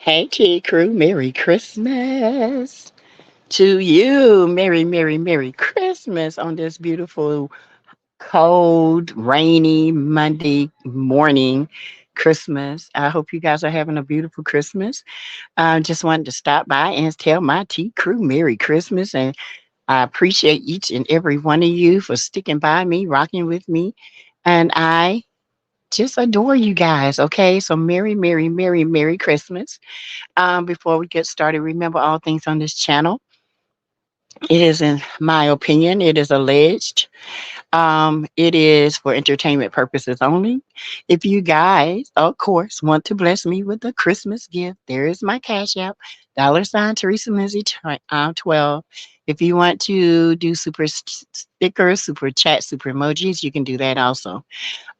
Hey, T Crew, Merry Christmas to you. Merry Christmas on this beautiful, cold, rainy Monday morning. Christmas. I hope you guys are having a beautiful Christmas. I just wanted to stop by and tell my T Crew Merry Christmas. And I appreciate each and every one of you for sticking by me, rocking with me. And I just adore you guys. Okay. So, Merry Christmas. Before we get started, remember all things on this channel. It is, in my opinion, it is alleged. It is for entertainment purposes only. If you guys, of course, want to bless me with a Christmas gift, there is my cash app, $ Teresa Lindsay 12. If you want to do super stickers, super chat, super emojis, you can do that also.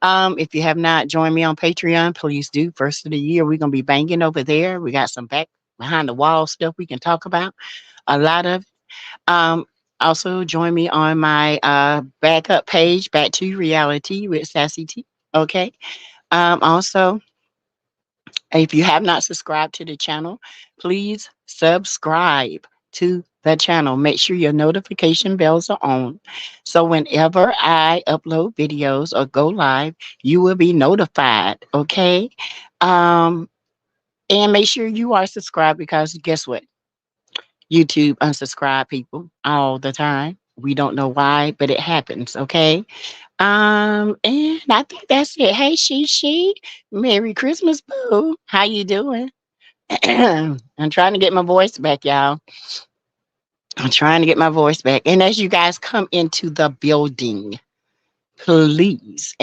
If you have not joined me on Patreon, please do. First of the year, we're gonna be banging over there. We got some back behind the wall stuff we can talk about. A lot of um also join me on my backup page, Back to Reality with Sassy T. Okay. Also, if you have not subscribed to the channel, please subscribe to the channel. Make sure your notification bells are on. So whenever I upload videos or go live, you will be notified. Okay. Um, and make sure you are subscribed because guess what? YouTube unsubscribe people all the time. We don't know why, but it happens. Okay. And I think that's it. Hey, she, Merry Christmas, boo. How you doing? I'm trying to get my voice back, y'all. I'm trying to get my voice back. And as you guys come into the building, please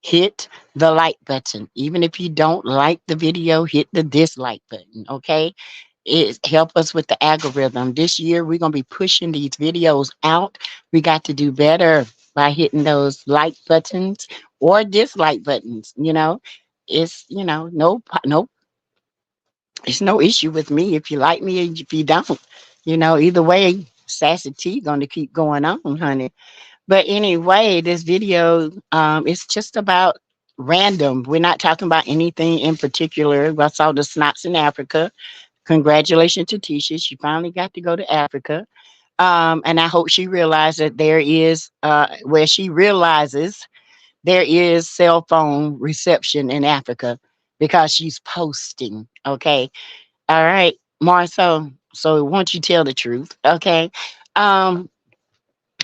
hit the like button. Even if you don't like the video, hit the dislike button. Okay. It help us with the algorithm. This year we're gonna be pushing these videos out. We got to do better by hitting those like buttons or dislike buttons. It's no it's no issue with me if you like me or if you don't. Either way, Sassy T gonna keep going on, honey. But anyway, this video is just about random. We're not talking about anything in particular. I saw the Snotts in Africa. Congratulations to Tisha. She finally got to go to Africa. And I hope she realized that there is, where she realizes there is cell phone reception in Africa because she's posting. Okay. All right, Marcel. So won't you tell the truth? Okay. Um,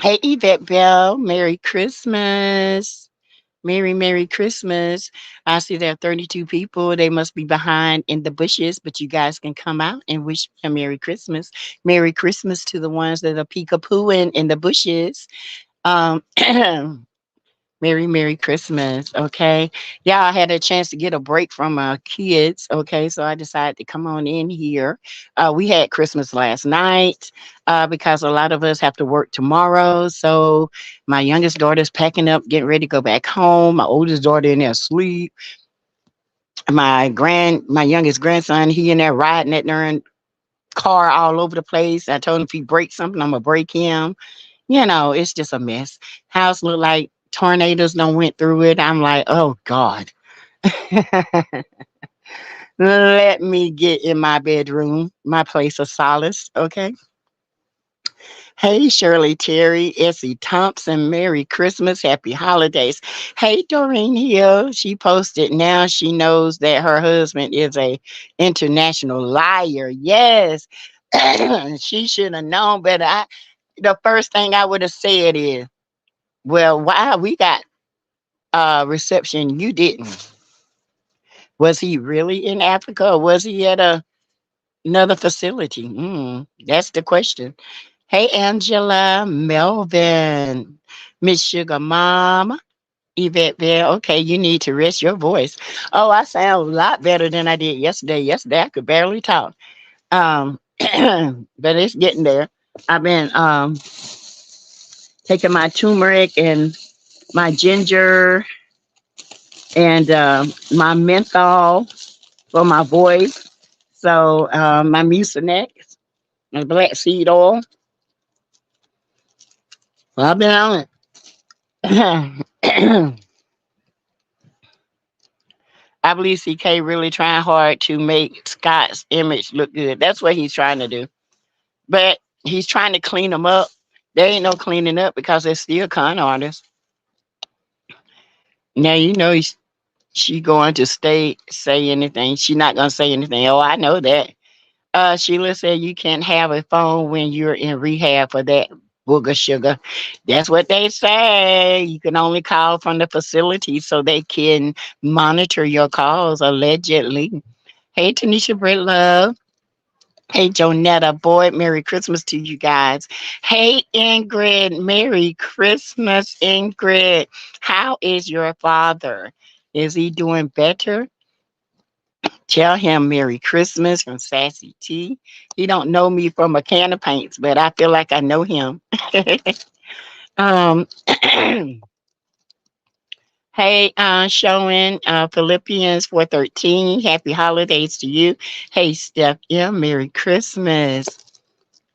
hey, Yvette Bell. Merry Christmas. Merry Christmas. I see there are 32 people. They must be behind in the bushes, but you guys can come out and wish me a Merry Christmas. Merry Christmas to the ones that are peekapooing in the bushes. Um, Merry Christmas. Okay. Yeah, I had a chance to get a break from my kids. Okay. So I decided to come on in here. We had Christmas last night because a lot of us have to work tomorrow. So my youngest daughter's packing up, getting ready to go back home. My oldest daughter in there asleep. My youngest grandson, he in there riding that darn car all over the place. I told him if he breaks something, I'm gonna break him. It's just a mess. House look like tornadoes done went through it. I'm like, oh God. Let me get in my bedroom, my place of solace. Okay. Hey, Shirley Terry, Essie Thompson, Merry Christmas, Happy Holidays. Hey, Doreen Hill, she posted now she knows that her husband is a international liar. Yes. She should have known better. The first thing I would have said is, well, why we got reception, you didn't. Was he really in Africa or was he at another facility? That's the question. Hey, Angela, Melvin, Miss Sugar Mom, Yvette there. Okay, you need to rest your voice. Oh, I sound a lot better than I did yesterday. Yesterday, I could barely talk. But it's getting there. I've been taking my turmeric and my ginger and my menthol for my voice. So my Mucinex and black seed oil. Well, I've been on it. I believe CK really trying hard to make Scott's image look good. That's what he's trying to do. But he's trying to clean them up. There ain't no cleaning up because they're still con artists. Now you know she going to say anything. She not gonna say anything. Oh, I know that. Sheila said you can't have a phone when you're in rehab for that booger sugar. That's what they say. You can only call from the facility so they can monitor your calls allegedly. Hey, Tanisha Britt Love. Hey, Jonetta Boyd. Merry Christmas to you guys. Hey, Ingrid. Merry Christmas, Ingrid. How is your father? Is he doing better? Tell him Merry Christmas from Sassy T. He don't know me from a can of paints, but I feel like I know him. um, hey, showing Philippians 4:13. Happy holidays to you. Hey, Steph M. Merry Christmas.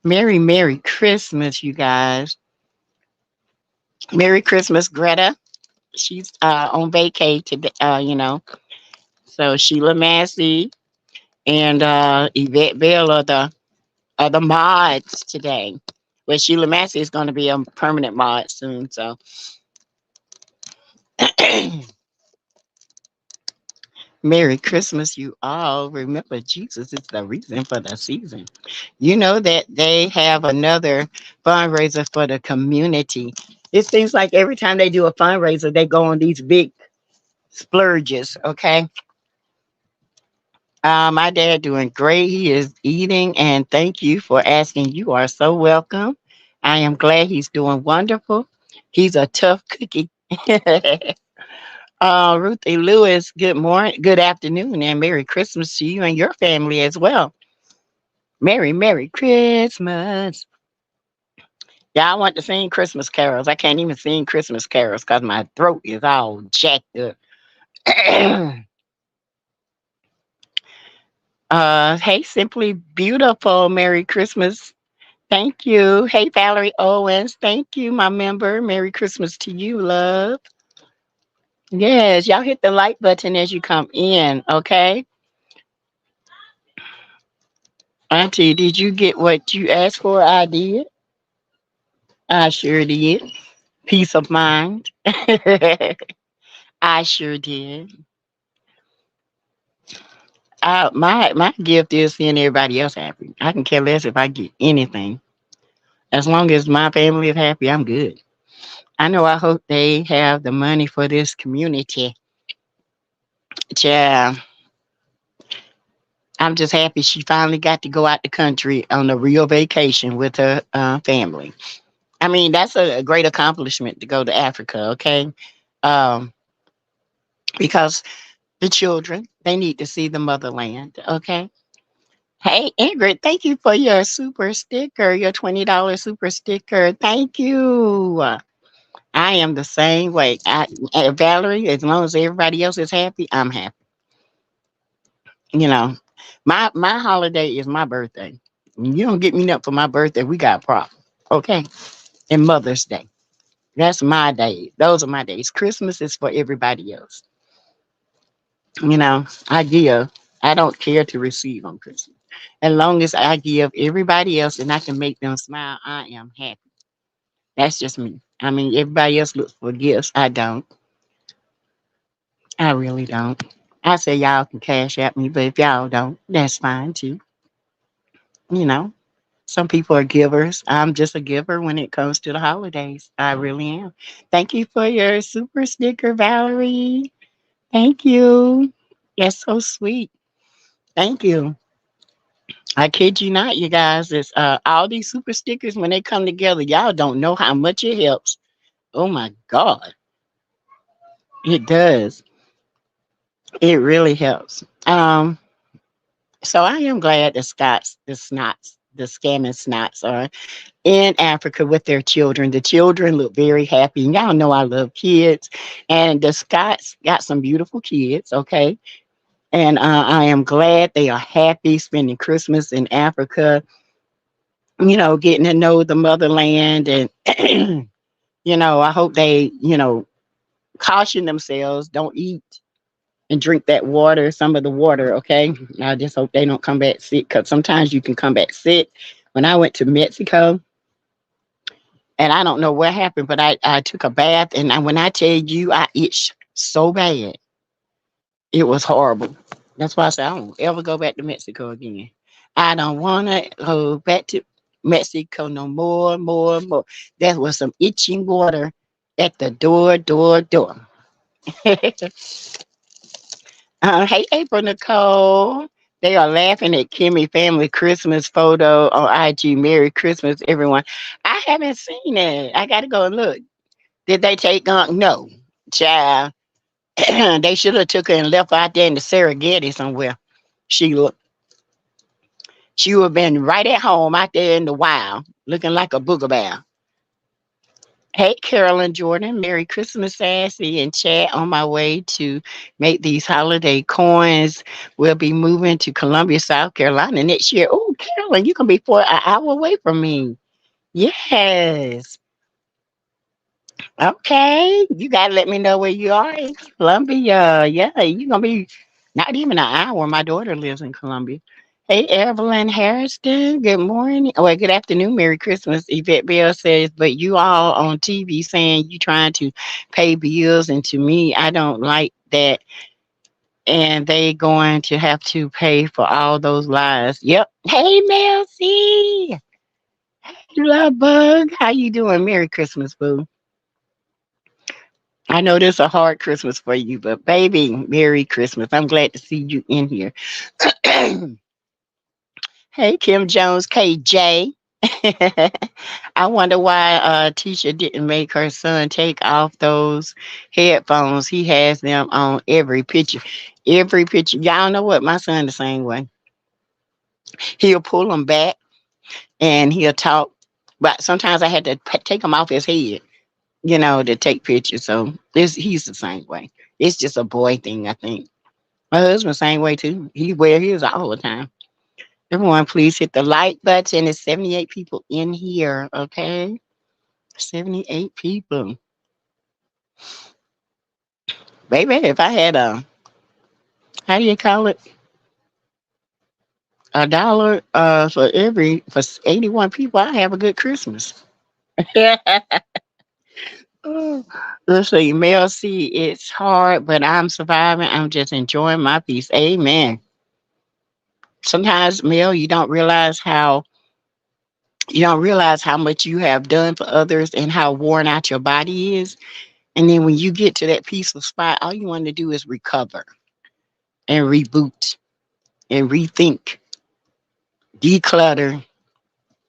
Merry Christmas, you guys. Merry Christmas, Greta. She's on vacay today, So Sheila Massey and Yvette Bell are the mods today. Well, Sheila Massey is going to be a permanent mod soon. So, Merry Christmas, you all. Remember, Jesus is the reason for the season. You know that they have another fundraiser for the community. It seems like every time they do a fundraiser, they go on these big splurges. Okay. My dad doing great. He is eating, and thank you for asking. You are so welcome. I am glad he's doing wonderful. He's a tough cookie. Ruthie Lewis, good morning, good afternoon, and Merry Christmas to you and your family as well. Merry Christmas. Yeah, I want to sing Christmas carols. I can't even sing Christmas carols because my throat is all jacked up. Hey, Simply Beautiful. Merry Christmas. Thank you. Hey, Valerie Owens. Thank you, my member. Merry Christmas to you, love. Yes, y'all hit the like button as you come in, okay? Auntie, did you get what you asked for? I did. I sure did. Peace of mind. I sure did. My gift is seeing everybody else happy. I can care less if I get anything. As long as my family is happy, I'm good. I know I hope they have the money for this community. Yeah, I'm just happy she finally got to go out the country on a real vacation with her family. I mean, that's a great accomplishment to go to Africa, okay? Um, because the children, they need to see the motherland, okay? Hey, Ingrid, thank you for your super sticker, your $20 super sticker. Thank you. I am the same way. Valerie, as long as everybody else is happy, I'm happy. You know, my holiday is my birthday. You don't get me up for my birthday, we got a problem. Okay. And Mother's Day. That's my day. Those are my days. Christmas is for everybody else. I give. I don't care to receive on Christmas. As long as I give everybody else and I can make them smile, I am happy. That's just me. I mean, everybody else looks for gifts. I don't. I really don't. I say y'all can cash at me, but if y'all don't, that's fine too. You know, some people are givers. I'm just a giver when it comes to the holidays. I really am. Thank you for your super sticker, Valerie. Thank you. That's so sweet. Thank you. I kid you not, you guys. It's all these super stickers when they come together. Y'all don't know how much it helps. Oh my God, it does. It really helps. So I am glad the scamming snots are in Africa with their children. The children look very happy. And y'all know I love kids. And the Scots got some beautiful kids, okay? And I am glad they are happy spending Christmas in Africa, getting to know the motherland. And, I hope they, caution themselves, don't eat and drink that water, some of the water, okay? I just hope they don't come back sick because sometimes you can come back sick. When I went to Mexico, and I don't know what happened, but I took a bath, and when I tell you I itched so bad, it was horrible. That's why I said I don't ever go back to Mexico again. I don't want to go back to Mexico no more, more, more. That was some itching water at the door, door, door. Hey, April Nicole. They are laughing at Kimmy family Christmas photo on IG. Merry Christmas, everyone. I haven't seen it. I got to go and look. Did they take no, child. They should have took her and left her out there in the Serengeti somewhere. She look, she would have been right at home out there in the wild, looking like a booger bear. Hey, Carolyn Jordan, Merry Christmas, Sassy, and chat on my way to make these holiday coins. We'll be moving to Columbia, South Carolina next year. Oh, Carolyn, you can be an hour away from me. Yes. Okay. You got to let me know where you are in Columbia. Yeah, you're going to be not even an hour. My daughter lives in Columbia. Hey, Evelyn Harrison. Good morning. Oh, well, good afternoon. Merry Christmas. Yvette Bell says, but you all on TV saying you trying to pay bills. And to me, I don't like that. And they going to have to pay for all those lies. Yep. Hey, Mel C. Love bug. How you doing? Merry Christmas, boo. I know this is a hard Christmas for you, but baby, Merry Christmas. I'm glad to see you in here. Hey, Kim Jones, KJ. I wonder why Tisha didn't make her son take off those headphones. He has them on every picture. Every picture. Y'all know what? My son the same way. He'll pull them back and he'll talk. But sometimes I had to take them off his head, to take pictures. So he's the same way. It's just a boy thing, I think. My husband same way too. He wear his all the time. Everyone, please hit the like button. It's 78 people in here, okay? 78 people. Baby, if I had how do you call it? $1 for 81 people, I have a good Christmas. Oh, let's see, Mel C, it's hard, but I'm surviving. I'm just enjoying my peace. Amen. Sometimes, Mel, you don't realize how much you have done for others and how worn out your body is. And then when you get to that peaceful spot, all you want to do is recover and reboot and rethink, declutter,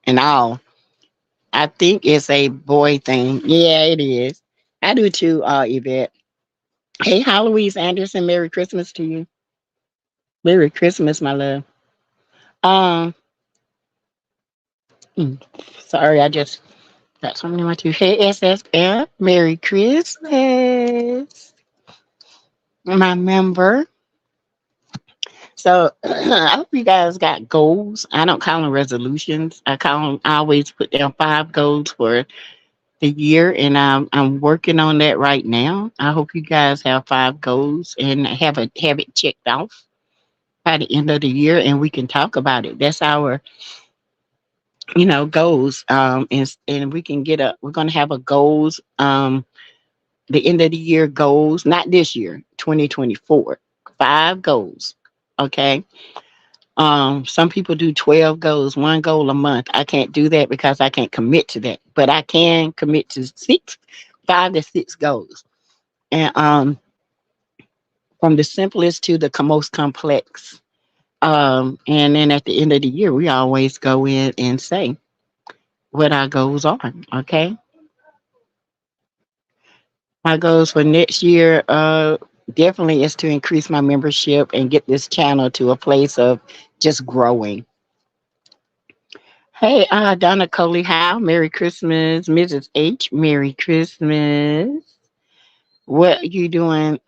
and all. I think it's a boy thing. Yeah, it is. I do too, Yvette. Hey, Eloise Anderson, Merry Christmas to you. Merry Christmas, my love. Um, mm, sorry, I just got something in my tooth. Hey, SSF, Merry Christmas, my member. So I hope you guys got goals. I don't call them resolutions. I always put down 5 goals for the year, and I'm working on that right now. I hope you guys have 5 goals and have it checked off by the end of the year, and we can talk about it. That's our goals. And we can we're gonna have a goals. The end of the year goals, not this year, 2024. 5 goals. Okay. Some people do 12 goals, 1 goal a month. I can't do that because I can't commit to that, but I can commit to 5 to 6 goals. And from the simplest to the most complex. And then at the end of the year, we always go in and say what our goals are. Okay. My goals for next year, definitely is to increase my membership and get this channel to a place of just growing. Hey, Donna Coley Howe, Merry Christmas. Mrs. H, Merry Christmas. What you doing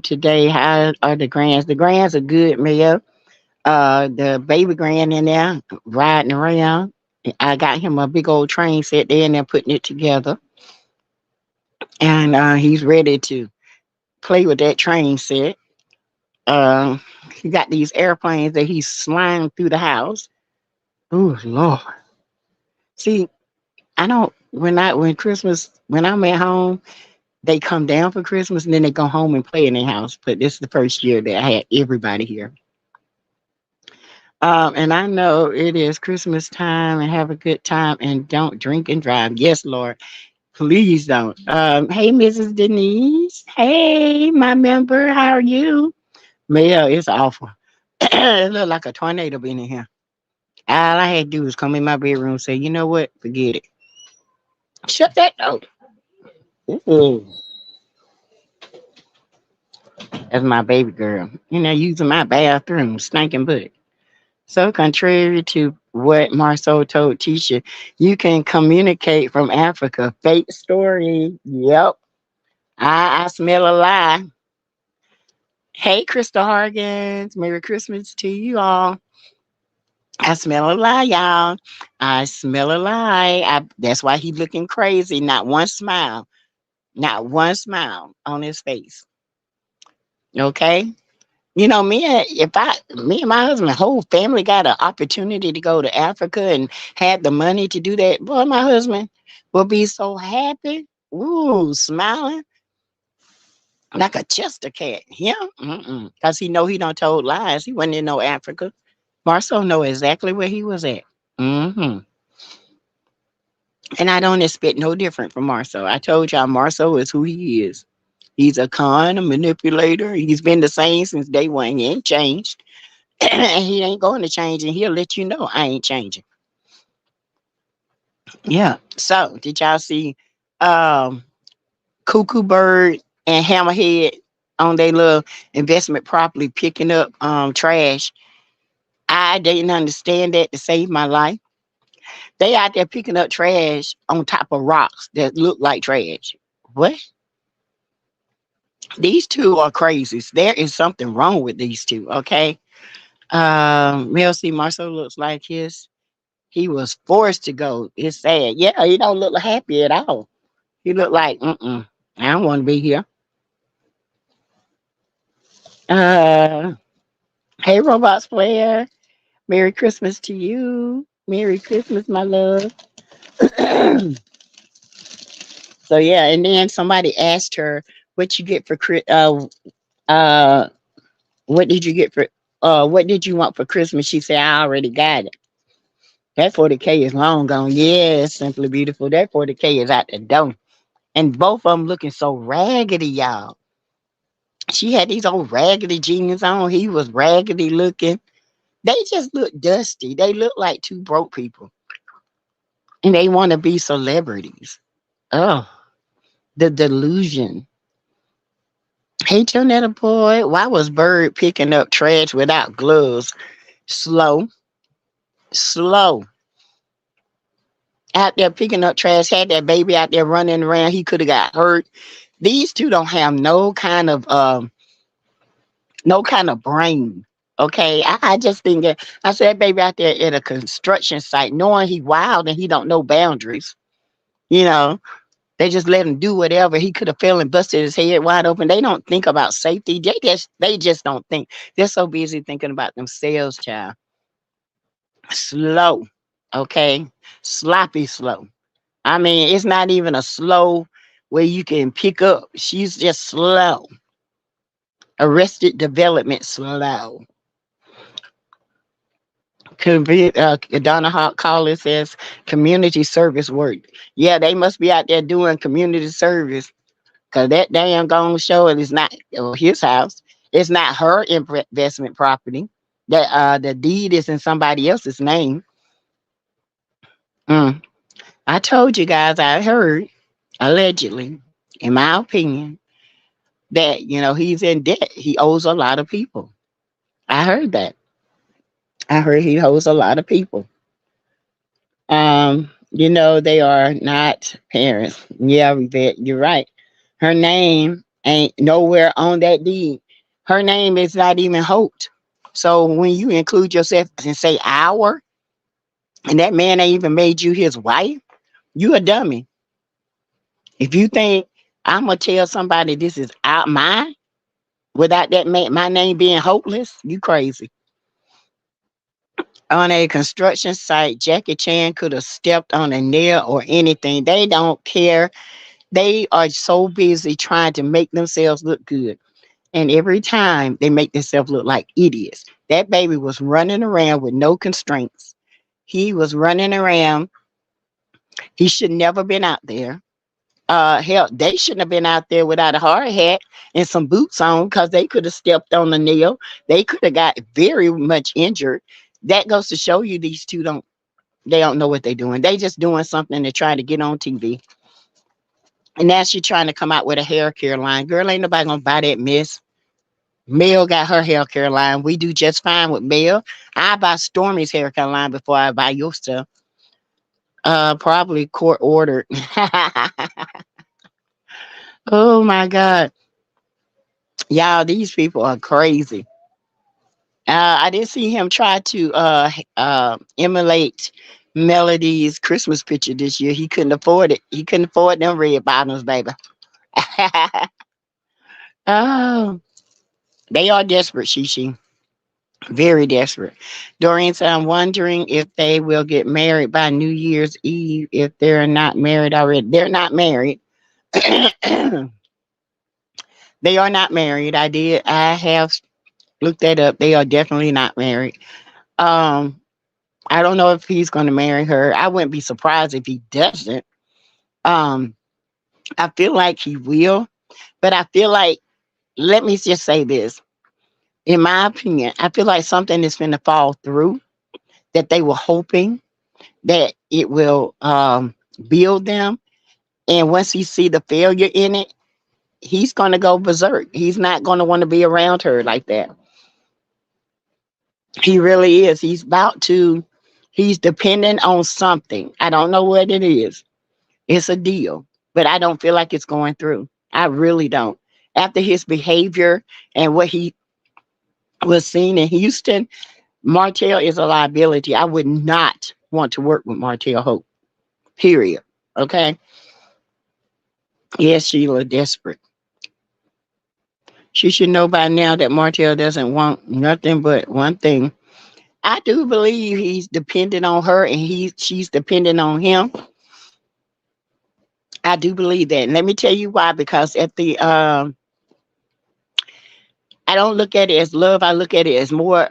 today? How are the grands? The grands are good, Mayor. The baby grand in there riding around. I got him a big old train set there and they're putting it together. And he's ready to play with that train set. Uh, he got these airplanes that he's flying through the house. Oh Lord. See, I don't when Christmas when I'm at home, they come down for Christmas and then they go home and play in their house. But this is the first year that I had everybody here. And I know it is Christmas time and have a good time and don't drink and drive. Yes, Lord. Please don't. Hey, Mrs. Denise. Hey, my member. How are you? Mel, it's awful. It looked like a tornado being in here. All I had to do was come in my bedroom and say, you know what? Forget it. Shut that door. Ooh, that's my baby girl. Using my bathroom, stinking butt. So contrary to what Marceau told Tisha, you can communicate from Africa. Fake story. Yep. I smell a lie. Hey, Crystal Hargens. Merry Christmas to you all. I smell a lie, y'all. I smell a lie. That's why he looking crazy. Not one smile. Not one smile on his face. Okay. Me and my husband, whole family got an opportunity to go to Africa and had the money to do that. Boy, my husband will be so happy. Ooh, smiling like a Chester cat. Yeah, because he know he don't told lies. He wasn't in no Africa. Marcel know exactly where he was at. hmm And I don't expect no different from Marcel. I told y'all Marcel is who he is. He's a con, a manipulator. He's been the same since day one. He ain't changed. And he ain't going to change, and he'll let you know I ain't changing. Yeah. So did y'all see um Cuckoo Bird and Hammerhead on their little investment property picking up trash? I didn't understand that to save my life. They out there picking up trash on top of rocks that look like trash. What? These two are crazies. There is something wrong with these two, okay? Mel C. Marceau looks like he was forced to go. It's sad. Yeah, he don't look happy at all. He look like, I don't want to be here. Uh, hey, Robots Player. Merry Christmas to you. Merry Christmas, my love. So yeah, and then somebody asked her, "What you get for uh, what did you get for what did you want for Christmas?" She said, "I already got it. That 40K is long gone. Yes, simply beautiful. That 40K is out the door." And both of them looking so raggedy, y'all. She had these old raggedy jeans on. He was raggedy looking. They just look dusty. They look like two broke people. And they want to be celebrities. Oh, the delusion. Hey, Jonetta boy, why was Bird picking up trash without gloves? Slow, slow. Out there picking up trash, had that baby out there running around. He could have got hurt. These two don't have no kind of brain. Okay, I just think that I said baby out there at a construction site, knowing he wild and he don't know boundaries. You know, they just let him do whatever. He could have fell and busted his head wide open. They don't think about safety. They just don't think. They're so busy thinking about themselves, child. Slow, okay, sloppy slow. I mean, it's not even a slow where you can pick up. She's just slow. Arrested development slow. Donna Hawk Collins says community service work. Yeah, they must be out there doing community service because that damn gone show it is not his house. It's not her investment property. That the deed is in somebody else's name. Mm. I told you guys I heard allegedly, in my opinion, that he's in debt. He owes a lot of people. I heard that. I heard he owes a lot of people. They are not parents. Yeah, Yvette, you're right. Her name ain't nowhere on that deed. Her name is not even Holt. So when you include yourself and say our, and that man ain't even made you his wife, you a dummy. If you think I'm gonna tell somebody this is out mine, without that man, my name being hopeless. You crazy. On a construction site, Jackie Chan could have stepped on a nail or anything. They don't care. They are so busy trying to make themselves look good. And every time they make themselves look like idiots. That baby was running around with no constraints. He was running around. He should never been out there. Hell, they shouldn't have been out there without a hard hat and some boots on because they could have stepped on the nail. They could have got very much injured. That goes to show you these two don't they don't know what they're doing. They just doing something to try to get on TV. And now she trying to come out with a hair care line. Girl, ain't nobody gonna buy that mess. Mel got her hair care line. We do just fine with Mel. I buy Stormy's hair care line before I buy your stuff. Probably court ordered. Oh my God. Y'all, these people are crazy. I did see him try to emulate Melody's Christmas picture this year. He couldn't afford it. He couldn't afford them red bottoms, baby. Oh, they are desperate, Shishi. Very desperate. Dorian said, I'm wondering if they will get married by New Year's Eve if they're not married already. They're not married. They are not married. I have looked that up. They are definitely not married. Um, I don't know if he's going to marry her. I wouldn't be surprised if he doesn't. Um, I feel like he will, but I feel like, let me just say this. In my opinion, I feel like something is going to fall through that they were hoping that it will build them. And once he see the failure in it, he's going to go berserk. He's not going to want to be around her like that. He really is. He's dependent on something. I don't know what it is. It's a deal, but I don't feel like it's going through. I really don't. After his behavior and what he was seen in Houston, Martell is a liability. I would not want to work with Martell Hope, period. Okay. Yes, Sheila, desperate. She should know by now that Martell doesn't want nothing but one thing. I do believe he's dependent on her and she's dependent on him. I do believe that. And let me tell you why, because at the I don't look at it as love, I look at it as more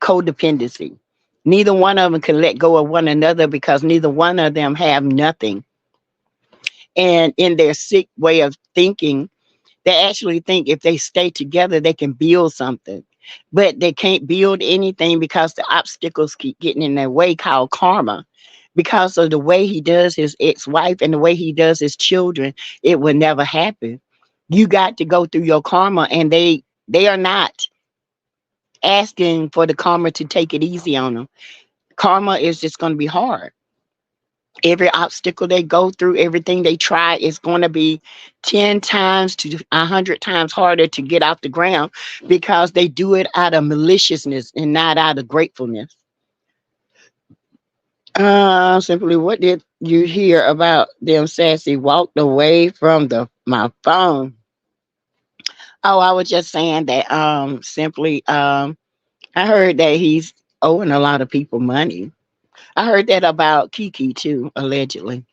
codependency. Neither one of them can let go of one another because neither one of them have nothing. And in their sick way of thinking, they actually think if they stay together, they can build something. But they can't build anything because the obstacles keep getting in their way, called karma. Because of the way he does his ex-wife and the way he does his children, it will never happen. You got to go through your karma, and they are not asking for the karma to take it easy on them. Karma is just going to be hard. Every obstacle they go through, everything they try is going to be 10 times to 100 times harder to get off the ground because they do it out of maliciousness and not out of gratefulness. Simply, what did you hear about them? Sassy walked away from my phone. Oh, I was just saying that simply I heard that he's owing a lot of people money. I heard that about Kiki too, allegedly.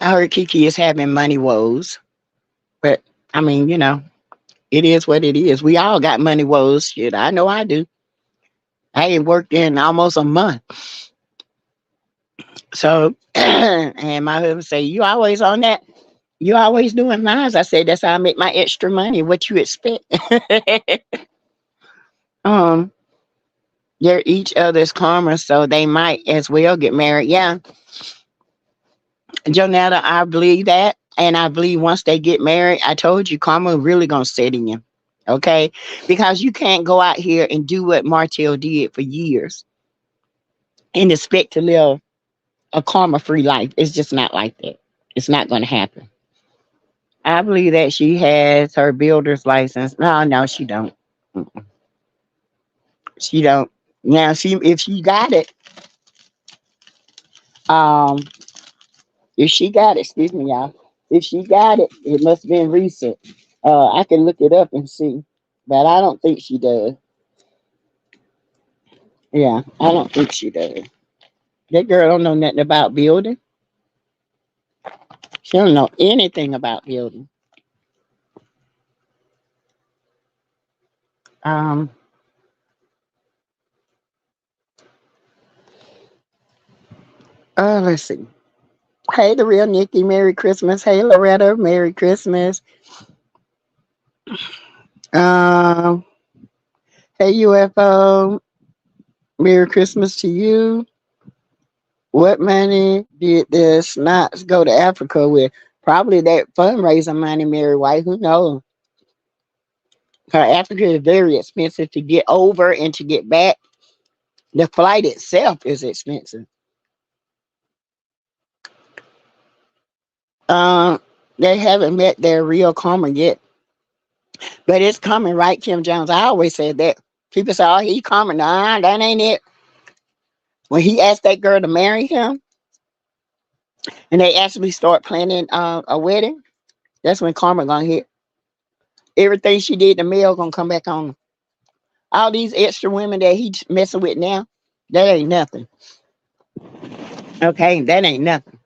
I heard Kiki is having money woes, but I mean, it is what it is. We all got money woes. Shit, I know I do. I ain't worked in almost a month. So, and my husband say, you always on that? You always doing mines? I said, that's how I make my extra money. What you expect? um, they're each other's karma, so they might as well get married. Yeah, Jonetta, I believe that. And I believe once they get married, I told you karma really gonna set in you. Okay? Because you can't go out here and do what Martell did for years and expect to live a karma free life. It's just not like that. It's not gonna happen. I believe that she has her builder's license. No, no, she don't. Mm-mm. She don't. Now she if she got it, um, if she got it, excuse me, y'all. If she got it, it must have been recent. I can look it up and see, but I don't think she does. Yeah, I don't think she does. That girl don't know nothing about building. She don't know anything about building. Um, let's see. Hey, the real Nikki, Merry Christmas. Hey, Loretta, Merry Christmas. Um, hey, UFO, Merry Christmas to you. What money did the Snotts go to Africa with? Probably that fundraising money, Mary White. Who knows? Africa is very expensive to get over and to get back. The flight itself is expensive. Um, they haven't met their real karma yet, but it's coming, right, Kim Jones? I always said that. People say, "Oh, he karma." Nah, that ain't it. When he asked that girl to marry him, and they actually start planning a wedding, that's when karma gonna hit. Everything she did, the male gonna come back on. All these extra women that he messing with now, that ain't nothing. Okay, that ain't nothing.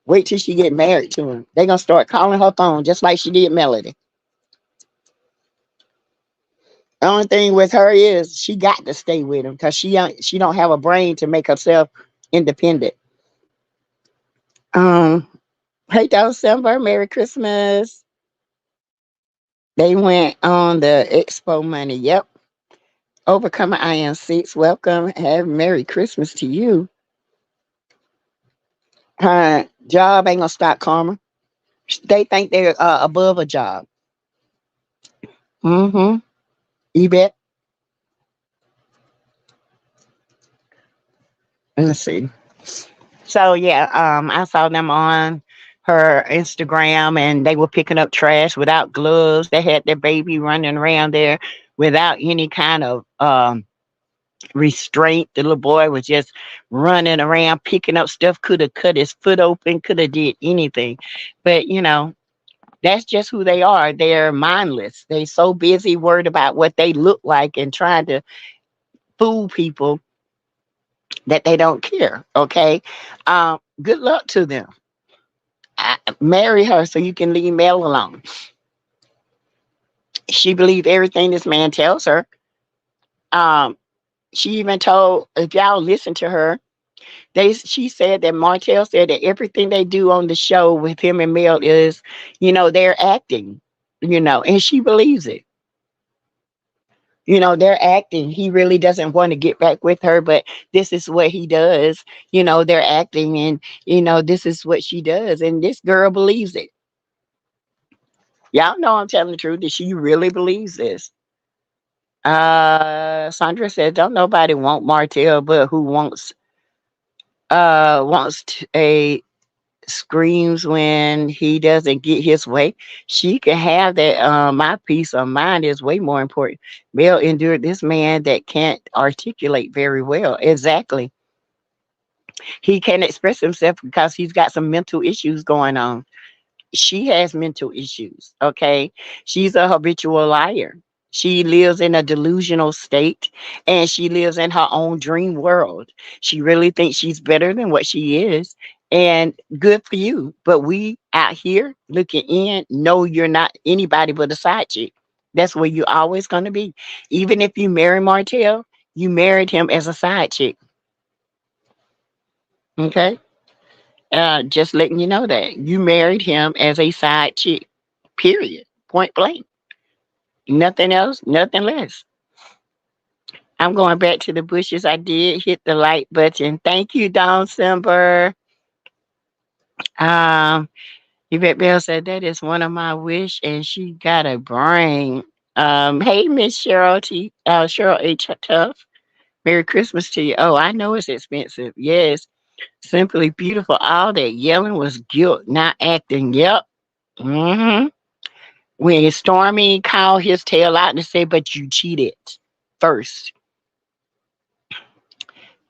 Wait till she get married to him. They gonna start calling her phone just like she did Melody. The only thing with her is she got to stay with him because she don't have a brain to make herself independent. Um, hey December, Merry Christmas. They went on the expo money. Yep. Overcoming IM6. Welcome. Have Merry Christmas to you. Her job ain't gonna stop karma. They think they're above a job. Mm-hmm. You bet. Let's see. So yeah, I saw them on her Instagram, and they were picking up trash without gloves. They had their baby running around there without any kind of restraint. The little boy was just running around picking up stuff. Could have cut his foot open. Could have did anything, but that's just who they are. They're mindless. They so busy worried about what they look like and trying to fool people that they don't care. Okay, good luck to them. Marry her so you can leave Mel alone. She believed everything this man tells her. Um, she even told, if y'all listen to her, she said that Martell said that everything they do on the show with him and Mel is, they're acting, and she believes it. They're acting. He really doesn't want to get back with her, but this is what he does. They're acting, and this is what she does, and this girl believes it. Y'all know I'm telling the truth. That she really believes this. Sandra said, "Don't nobody want Martell, but who a screams when he doesn't get his way. She can have that. My peace of mind is way more important. Mel endured this man that can't articulate very well. Exactly. He can't express himself because he's got some mental issues going on. She has mental issues. Okay. She's a habitual liar. She lives in a delusional state, and she lives in her own dream world. She really thinks she's better than what she is. And good for you. But we out here looking in know you're not anybody but a side chick. That's where you're always going to be. Even if you marry Martell, you married him as a side chick. Okay. Just letting you know that you married him as a side chick, period, point blank. Nothing else, nothing less. I'm going back to the bushes. I did hit the like button. Thank you, Dawn Simber. Um, Yvette Bell said that is one of my wish, and she got a brain. Hey, Miss Cheryl H. Tuff. Merry Christmas to you. Oh, I know it's expensive. Yes, simply beautiful. All that yelling was guilt, not acting. Yep. Mm-hmm. When Stormy called his tail out and said, "But you cheated first."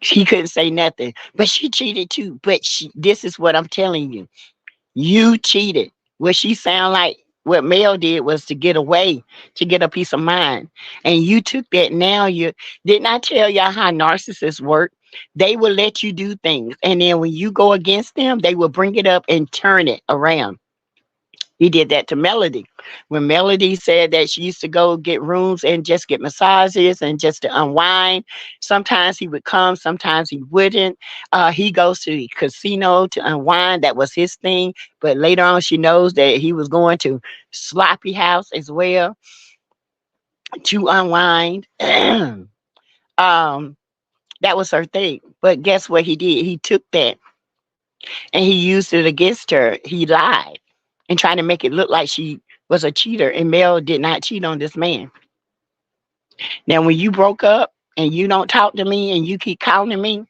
He couldn't say nothing. But she cheated too. But this is what I'm telling you. You cheated. What she sound like? what Mel did was to get away, to get a peace of mind. And you took that. Now you didn't I tell y'all how narcissists work? They will let you do things. And then when you go against them, they will bring it up and turn it around. He did that to Melody. When Melody said that she used to go get rooms and just get massages and just to unwind, sometimes he would come, sometimes he wouldn't. He goes to the casino to unwind. That was his thing. But later on, she knows that he was going to Sloppy House as well to unwind. um, that was her thing. But guess what he did? He took that and he used it against her. He lied and tried to make it look like she was a cheater. And Mel did not cheat on this man. Now, when you broke up and you don't talk to me and you keep calling me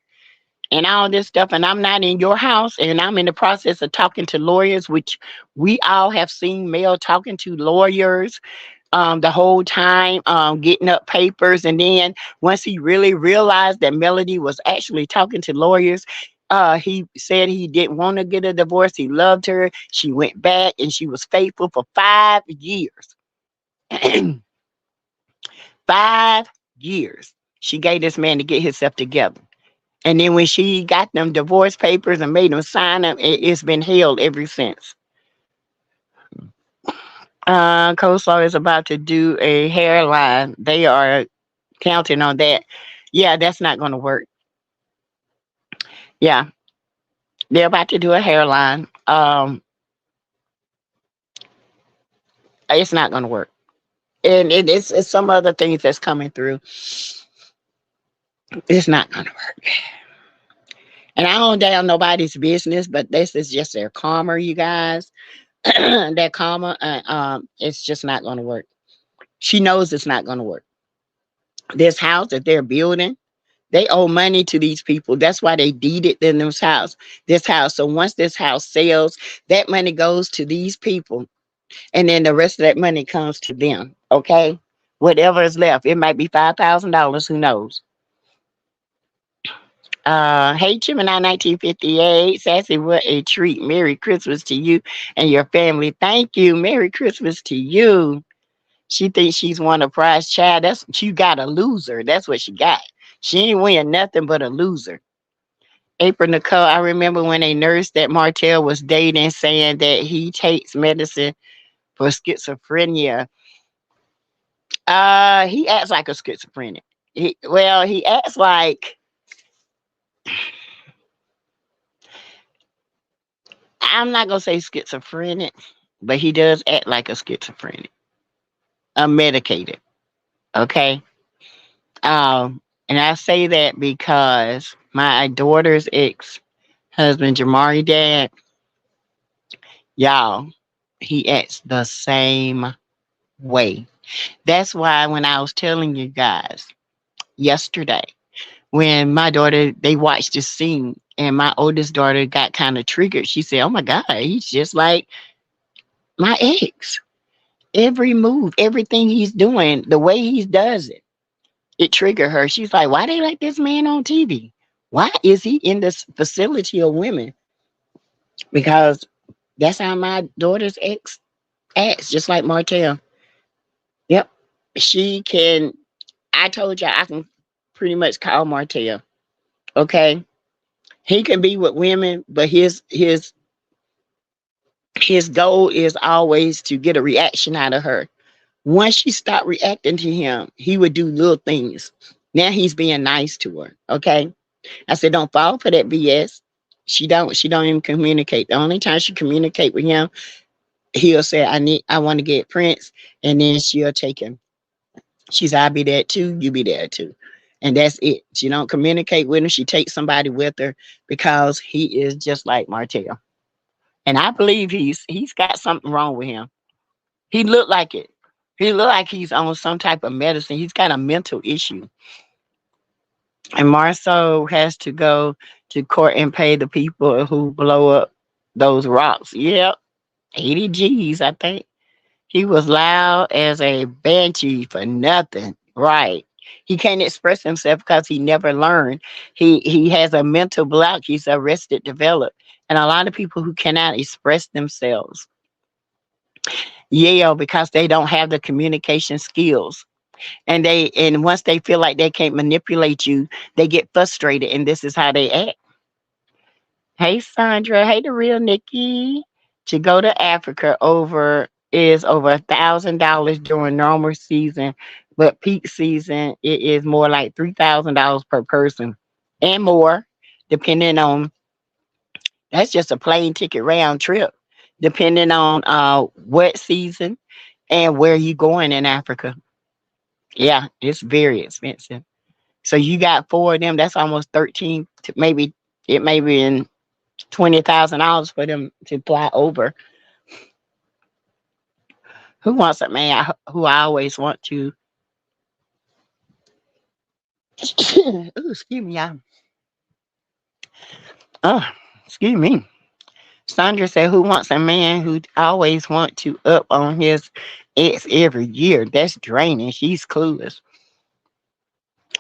and all this stuff, and I'm not in your house and I'm in the process of talking to lawyers, which we all have seen Mel talking to lawyers the whole time, getting up papers. And then once he really realized that Melody was actually talking to lawyers, he said he didn't want to get a divorce. He loved her. She went back and she was faithful for 5 years. 5 years. She gave this man to get himself together. And then when she got them divorce papers and made them sign them, it's been held ever since. Coleslaw is about to do a hairline. They are counting on that. Yeah, that's not going to work. Yeah, they're about to do a hairline. It's not going to work. And it's some other things that's coming through. It's not going to work. And I don't down nobody's business, but this is just their karma, you guys. That karma, it's just not going to work. She knows it's not going to work. This house that they're building, they owe money to these people. That's why they deeded in this house. This house. So once this house sells, that money goes to these people, and then the rest of that money comes to them. Okay, whatever is left, it might be $5,000. Who knows? Hey Gemini 1958, Sassy, what a treat. Merry Christmas to you and your family. Thank you. Merry Christmas to you. She thinks she's won a prize child. That's you got a loser. That's what she got. She ain't win nothing but a loser. April Nicole, I remember when a nurse that Martell was dating saying that he takes medicine for schizophrenia. He acts like a schizophrenic. He acts like, I'm not gonna say schizophrenic, but he does act like a schizophrenic. Medicated. Okay. And I say that because my daughter's ex husband, Jamari dad, y'all, he acts the same way. That's why when I was telling you guys yesterday, when my daughter, they watched this scene and my oldest daughter got kind of triggered. She said, "Oh my God, he's just like my ex. Every move, everything he's doing, the way he does it, it triggered her." She's like, "Why they like this man on TV? Why is he in this facility of women?" Because that's how my daughter's ex acts, just like Martell. Yep. She can, I told you I can pretty much call Martell. Okay. He can be with women, but his goal is always to get a reaction out of her. Once she stopped reacting to him, he would do little things. Now he's being nice to her. Okay. I said, don't fall for that BS. She don't even communicate. The only time she communicate with him, he'll say, I want to get Prince, and then she'll take him. She's, I'll be there too, you be there too. And that's it. She don't communicate with him. She takes somebody with her because he is just like Martell. And I believe he's got something wrong with him. He looked like it. He looked like he's on some type of medicine. He's got a mental issue. And Marceau has to go to court and pay the people who blow up those rocks. Yep. 80 G's, I think. He was loud as a banshee for nothing. Right. He can't express himself because he never learned. He has a mental block. He's arrested developed. And a lot of people who cannot express themselves, Yeah, because they don't have the communication skills. And once they feel like they can't manipulate you, they get frustrated, and this is how they act. Hey Sandra, hey the real Nikki. To go to Africa over $1,000 during normal season, but peak season it is more like $3,000 per person and more, depending on that's just a plane ticket round trip, depending on what season and where you going in Africa. Yeah, it's very expensive. So you got four of them. That's almost 13. Maybe it may be in $20,000 for them to fly over. Who wants a man who I always want to? Ooh, excuse me, y'all. Oh, excuse me. Sandra said, "Who wants a man who always want to up on his ex every year? That's draining." She's clueless.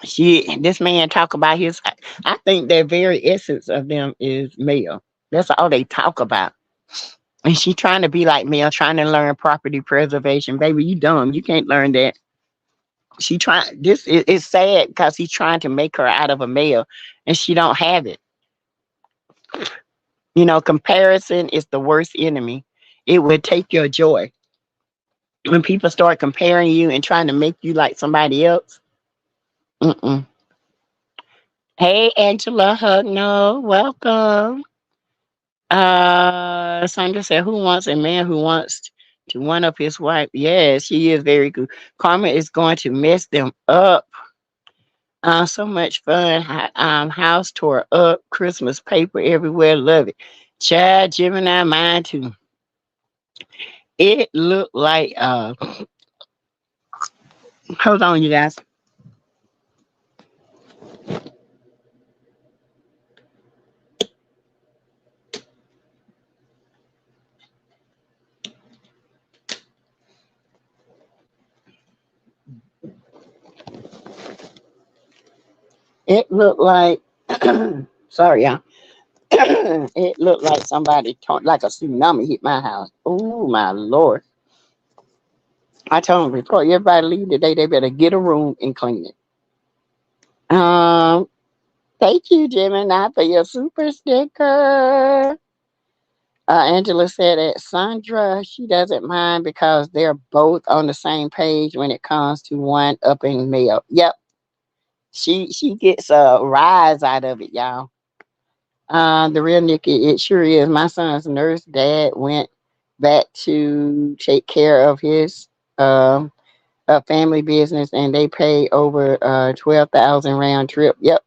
This man talk about his. I think the very essence of them is male. That's all they talk about. And she trying to be like male, trying to learn property preservation. Baby, you dumb. You can't learn that. She trying. This is sad because he's trying to make her out of a male, and she don't have it. Comparison is the worst enemy. It would take your joy when people start comparing you and trying to make you like somebody else. Mm-mm. Hey, Angela Hugno, welcome. Sandra said, "Who wants a man who wants to one up his wife?" Yes, she is very good. Karma is going to mess them up. So much fun. House tore up. Christmas paper everywhere. Love it. Chad, Gemini, mine too. It looked like. Hold on, you guys. It looked like. Sorry, y'all. It looked like somebody like a tsunami hit my house. Oh my lord! I told them before everybody leave today, they better get a room and clean it. Um, Thank you, Gemini, for your super sticker. Angela said that Sandra, she doesn't mind because they're both on the same page when it comes to one upping male. Yep, she gets a rise out of it, y'all. The real Nikki, it sure is. My son's nurse dad went back to take care of his um family business, and they pay over 12,000 round trip. Yep,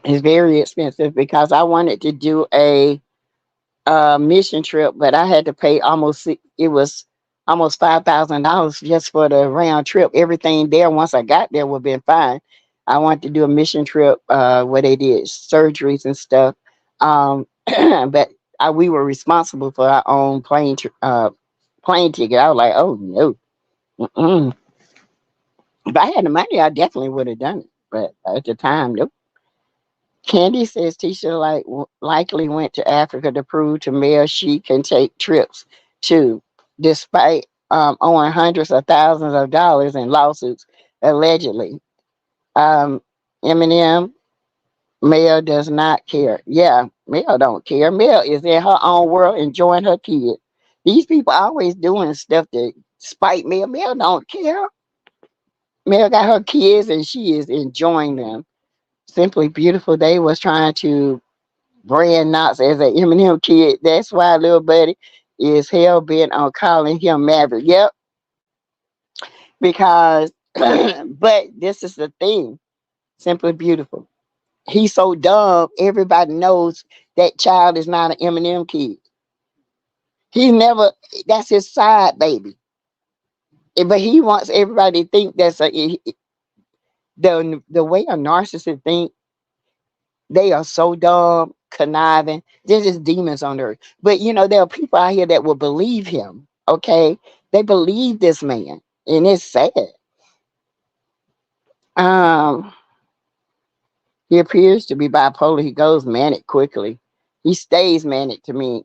it's very expensive because I wanted to do a mission trip, but I had to pay it was almost $5,000 just for the round trip. Everything there, once I got there, would have been fine. I wanted to do a mission trip where they did surgeries and stuff. But we were responsible for our own plane ticket. I was like, oh no. Mm-mm. If I had the money, I definitely would have done it. But at the time, nope. Candy says Tisha likely went to Africa to prove to Mel she can take trips too, despite owing hundreds of thousands of dollars in lawsuits allegedly. Um, Eminem, Mel does not care. Yeah, Mel don't care. Mel is in her own world enjoying her kid. These people always doing stuff to spite Mel. Mel don't care. Mel got her kids and she is enjoying them. Simply Beautiful Day was trying to brand Knotts as an Eminem kid. That's why little buddy is hell bent on calling him Maverick. Yep, because but this is the thing. Simply Beautiful. He's so dumb. Everybody knows that child is not an Eminem kid. He never. That's his side baby. But he wants everybody to think the way a narcissist think. They are so dumb, conniving. They're just demons on earth. But there are people out here that will believe him. Okay, they believe this man, and it's sad. Um, he appears to be bipolar. He goes manic quickly. He stays manic to me.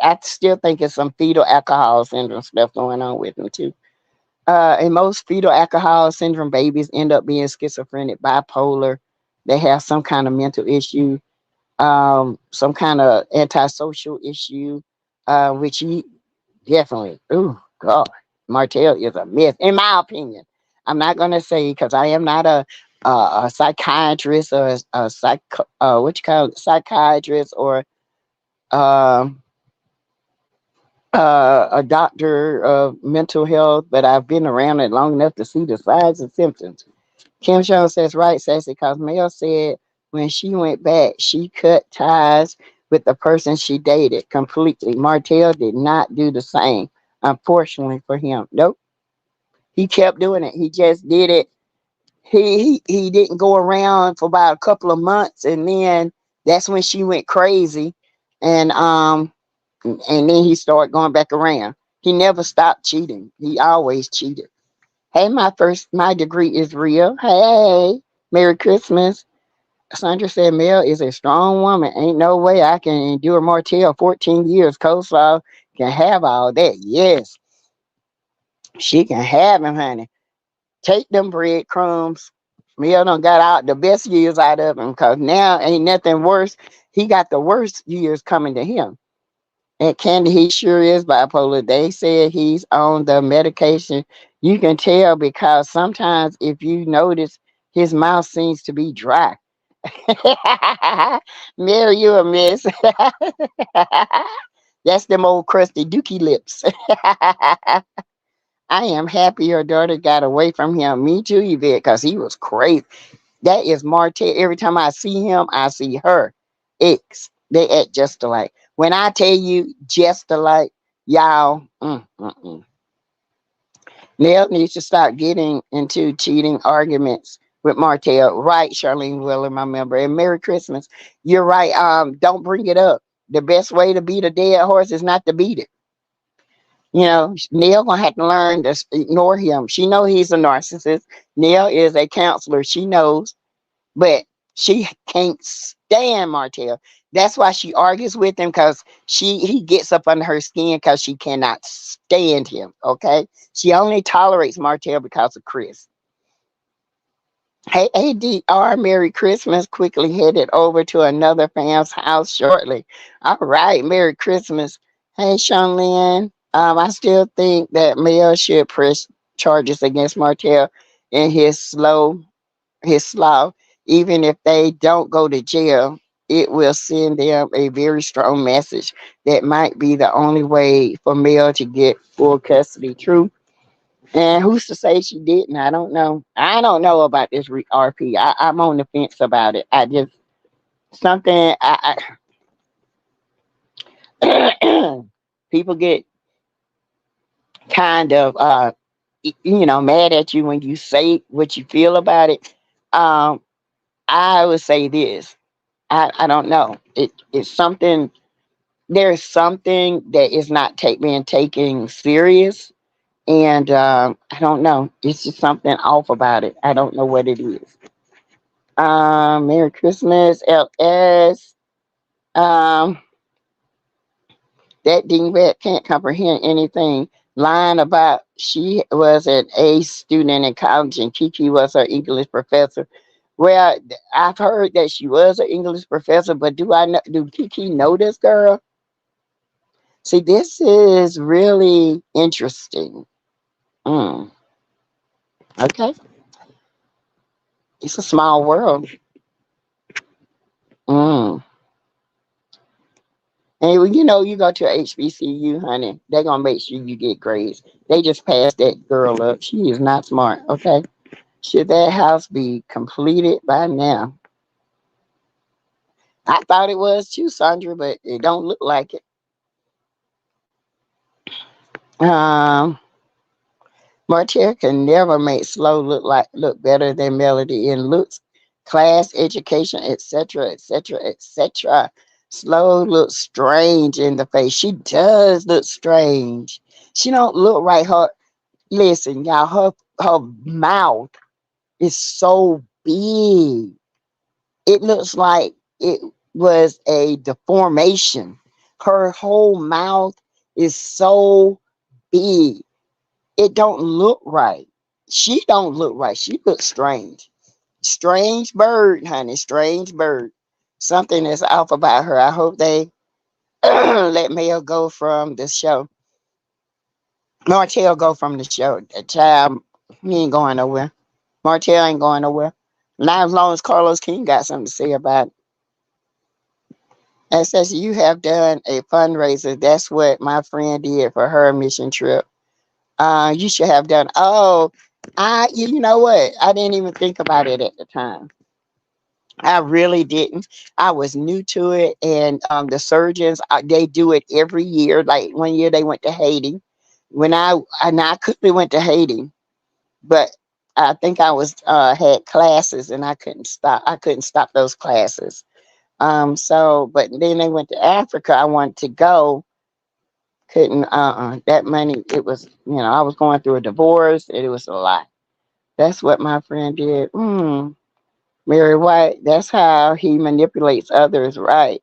I still think it's some fetal alcohol syndrome stuff going on with him too. And most fetal alcohol syndrome babies end up being schizophrenic, bipolar. They have some kind of mental issue, some kind of antisocial issue, which he definitely, oh God, Martell is a myth, in my opinion. I'm not gonna say because I am not a psychiatrist or a what you call it, psychiatrist or um a doctor of mental health, but I've been around it long enough to see the signs and symptoms. Kim Jones says, right, Sassy, because Mel said when she went back, she cut ties with the person she dated completely. Martell did not do the same, unfortunately for him. Nope. He kept doing it. He just did it. He didn't go around for about a couple of months, and then that's when she went crazy, and then he started going back around. He never stopped cheating. He always cheated. Hey, my degree is real. Hey, Merry Christmas. Sandra said, Mel is a strong woman. Ain't no way I can endure Martell 14 years. Coleslaw can have all that. Yes, she can have him, honey. Take them breadcrumbs. Mel done got out the best years out of him because now ain't nothing worse. He got the worst years coming to him. And Candy, he sure is bipolar. They said he's on the medication. You can tell because sometimes if you notice, his mouth seems to be dry. Mary, you a miss. That's them old crusty dookie lips. I am happy your daughter got away from him. Me too, Yvette, because he was crazy. That is Martell. Every time I see him, I see her. X. They act just alike. When I tell you just alike, y'all, Nell needs to start getting into cheating arguments with Martell. Right, Charlene Willer, my member. And Merry Christmas. You're right. Don't bring it up. The best way to beat a dead horse is not to beat it. You know, Neil gonna have to learn to ignore him. She know he's a narcissist. Neil is a counselor. She knows, but she can't stand Martell. That's why she argues with him because he gets up under her skin because she cannot stand him. Okay, she only tolerates Martell because of Chris. Hey, ADR, Merry Christmas. Quickly headed over to another fan's house shortly. All right, Merry Christmas. Hey, Sean Lynn. I still think that Mel should press charges against Martell and his slow. Even if they don't go to jail, it will send them a very strong message. That might be the only way for Mel to get full custody. True. And who's to say she didn't? I don't know. I don't know about this RP. I'm on the fence about it. I just something. People get kind of mad at you when you say what you feel about it. Um, I would say this. I don't know. It's something. There's something that is not being taken serious, and I don't know. It's just something off about it. I don't know what it is. Merry Christmas, LS. Um, that dingbat can't comprehend anything. Lying about she was an A student in college and Kiki was her English professor. Well, I've heard that she was an English professor, but do Kiki know this girl? See, this is really interesting. Mm, okay, it's a small world. Mm. And you go to HBCU, honey, they're gonna make sure you get grades. They just passed that girl up. She is not smart, okay? Should that house be completed by now? I thought it was too, Sandra, but it don't look like it. Um, Martell can never make Slow look better than Melody in looks, class, education, etc., etc., etc. Slow looks strange in the face. She does look strange. She don't look right. Listen, y'all, her mouth is so big. It looks like it was a deformation. Her whole mouth is so big. It don't look right. She don't look right. She looks strange. Strange bird, honey. Strange bird. Something is off about her. I hope they let Mel go from the show. Martell go from the show. The child, he ain't going nowhere. Martell ain't going nowhere. Not as long as Carlos King got something to say about it. And says you have done a fundraiser. That's what my friend did for her mission trip. You should have done. Oh, you know what? I didn't even think about it at the time. I really didn't. I was new to it, and the surgeons they do it every year. Like one year they went to Haiti. When I quickly went to Haiti, but I think I was had classes and I couldn't stop. I couldn't stop those classes. So, but then they went to Africa. I wanted to go, couldn't. That money. It was I was going through a divorce. And it was a lot. That's what my friend did. Mary White, that's how he manipulates others, right?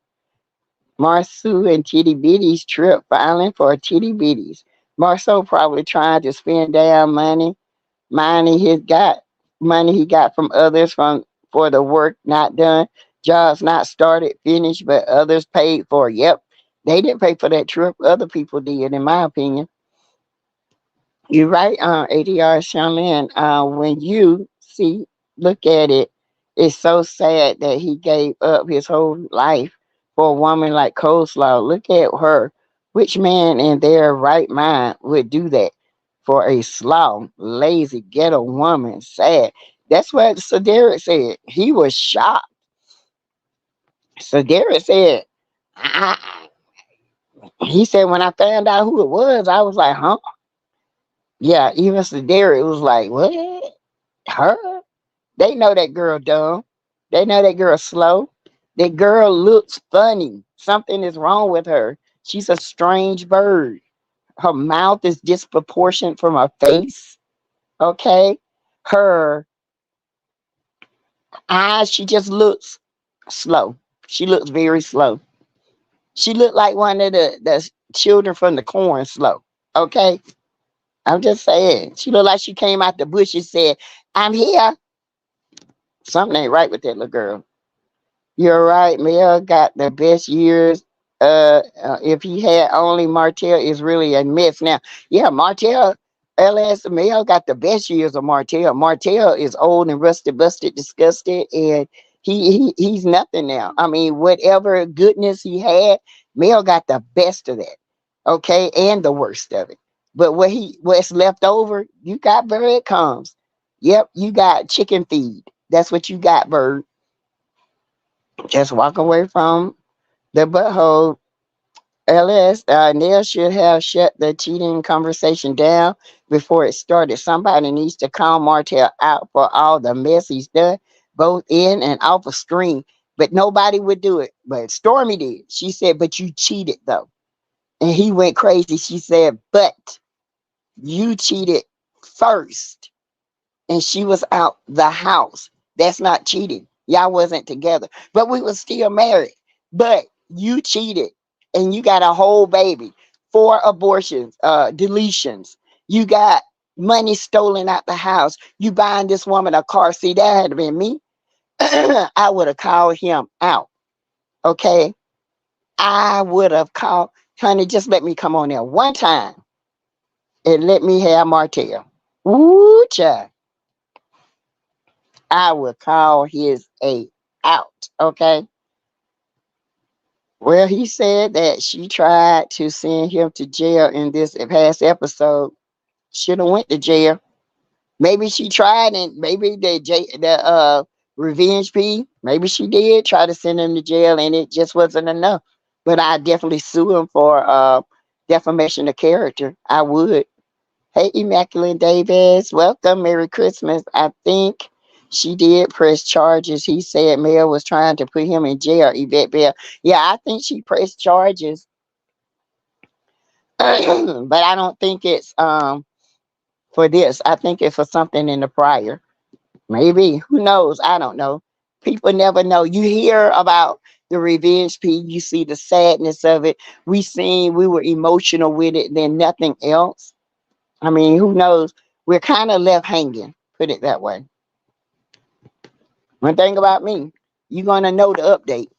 Marceau and Titty Bitty's trip filing for Titty Bitties. Marceau probably trying to spend down money he got from others for the work not done, jobs not started, finished, but others paid for. Yep. They didn't pay for that trip. Other people did, in my opinion. You're right, ADR Shanlin. When you see, look at it, it's so sad that he gave up his whole life for a woman like Coleslaw. Look at her. Which man in their right mind would do that for a slow, lazy, ghetto woman? Sad. That's what Derek said. He was shocked. Derek said, I, he said, when I found out who it was, I was like, huh? Yeah, even Derek was like, what? Her? They know that girl dumb. They know that girl slow. That girl looks funny. Something is wrong with her. She's a strange bird. Her mouth is disproportionate from her face. Okay. Her eyes, she just looks slow. She looks very slow. She looked like one of the children from the corn slow. Okay. I'm just saying. She looked like she came out the bush and said, I'm here. Something ain't right with that little girl. You're right. Mel got the best years. If he had only Martell is really a mess now. Yeah, Martell, LS Mel got the best years of Martell. Martell is old and rusted, busted, disgusted, and he's nothing now. I mean, whatever goodness he had, Mel got the best of that. Okay, and the worst of it. But what's left over, you got breadcrumbs. Yep, you got chicken feed. That's what you got, bird. Just walk away from the butthole. LS, Neil should have shut the cheating conversation down before it started. Somebody needs to call Martell out for all the mess he's done, both in and off of screen. But nobody would do it. But Stormy did. She said, but you cheated though. And he went crazy. She said, but you cheated first. And she was out the house. That's not cheating. Y'all wasn't together, but we were still married. But you cheated and you got a whole baby, 4 abortions, deletions. You got money stolen out the house. You buying this woman a car. See, that had been me. I would have called him out. Okay. I would have called, honey, just let me come on there one time and let me have Martell. Ooh, child. I would call his A out. Okay. Well, he said that she tried to send him to jail in this past episode. Should have went to jail. Maybe she tried, and maybe the revenge P. Maybe she did try to send him to jail, and it just wasn't enough. But I definitely sue him for defamation of character. I would. Hey, Immaculate Davis, welcome. Merry Christmas. I think she did press charges. He said Mel was trying to put him in jail, Yvette Bell. Yeah, I think she pressed charges, but I don't think it's for this. I think it's for something in the prior. Maybe. Who knows? I don't know. People never know. You hear about the revenge piece. You see the sadness of it. We were emotional with it, then nothing else. I mean, who knows? We're kind of left hanging, put it that way. One thing about me, you're going to know the update.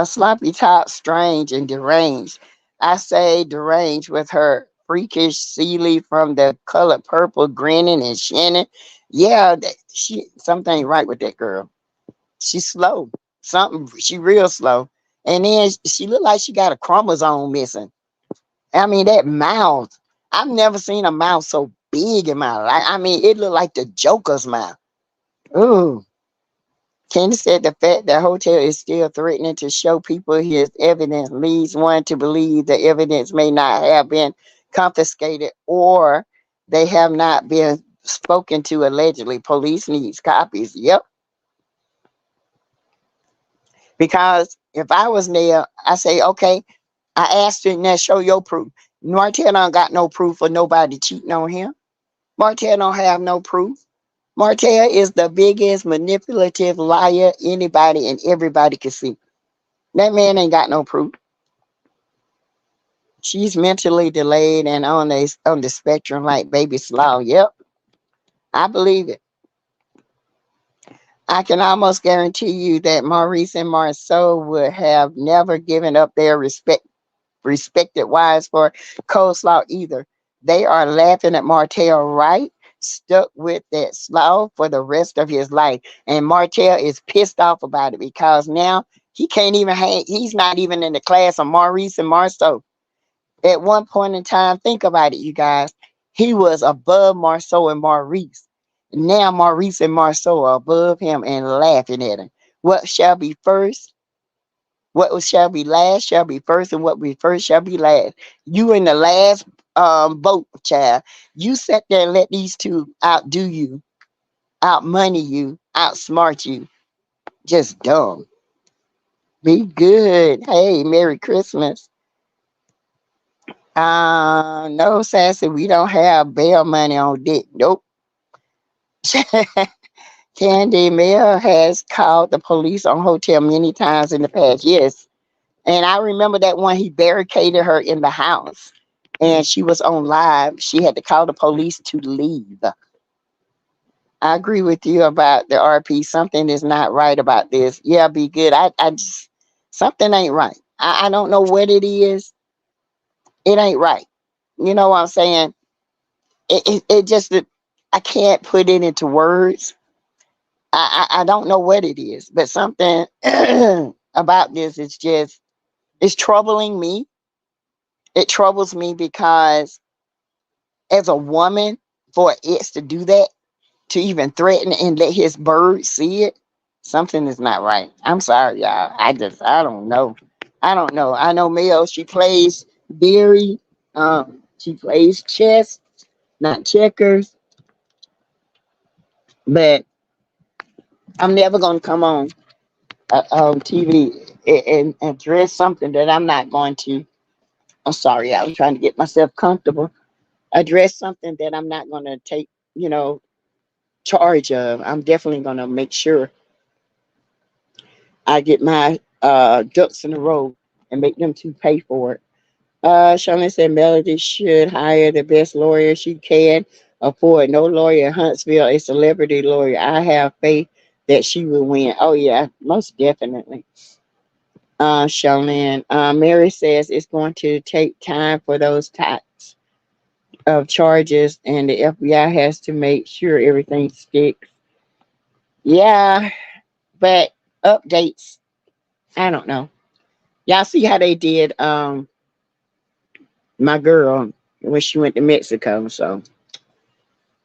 Sloppy top, strange and deranged. I say deranged with her freakish Sealy from the color purple, grinning and shinning. Yeah, something ain't right with that girl. She's slow. She real slow. And then she look like she got a chromosome missing. I mean, that mouth. I've never seen a mouth so big in my life. I mean, it looked like the Joker's mouth. Ooh. Candace said the fact that hotel is still threatening to show people his evidence leads one to believe the evidence may not have been confiscated or they have not been spoken to allegedly. Police needs copies. Yep. Because if I was there, I say, okay, I asked you now show your proof. Martell don't got no proof of nobody cheating on him. Martell don't have no proof. Martell is the biggest manipulative liar anybody and everybody can see. That man ain't got no proof. She's mentally delayed and on the spectrum like baby Slow. Yep, I believe it. I can almost guarantee you that Maurice and Marceau would have never given up their respected wives for coleslaw either. They are laughing at Martell, right? Stuck with that slaw for the rest of his life. And Martell is pissed off about it because now he can't even hang, he's not even in the class of Maurice and Marceau. At one point in time, think about it, you guys. He was above Marceau and Maurice. Now Maurice and Marceau are above him and laughing at him. What shall be first? Shall be last shall be first, and what be first shall be last. You in the last boat, child. You sat there and let these two outdo you, out money you, outsmart you. Just dumb. Be good. Hey, Merry Christmas. No, Sassy, we don't have bail money on dick. Nope. Candy Mail has called the police on hotel many times in the past. Yes. And I remember that one he barricaded her in the house and she was on live. She had to call the police to leave. I agree with you about the RP. Something is not right about this. Yeah, be good. I just, something ain't right. I don't know what it is. It ain't right. You know what I'm saying? It just, I can't put it into words. I don't know what it is, but something about this is just, it's troubling me. It troubles me because as a woman, for it to do that, to even threaten and let his bird see it, something is not right. I'm sorry, y'all. I don't know. I don't know. I know Mel, she plays very, she plays chess, not checkers, but I'm never going to come on TV and address something that I'm not going to. I'm sorry, I was trying to get myself comfortable. Address something that I'm not going to take, you know, charge of. I'm definitely going to make sure I get my ducks in a row and make them to pay for it. Charlene said Melody should hire the best lawyer she can afford. No lawyer in Huntsville, a celebrity lawyer. I have faith that she will win. Oh yeah, most definitely. Charlene. Mary says it's going to take time for those types of charges, and the FBI has to make sure everything sticks. Yeah, but updates, I don't know. Y'all see how they did my girl when she went to Mexico. So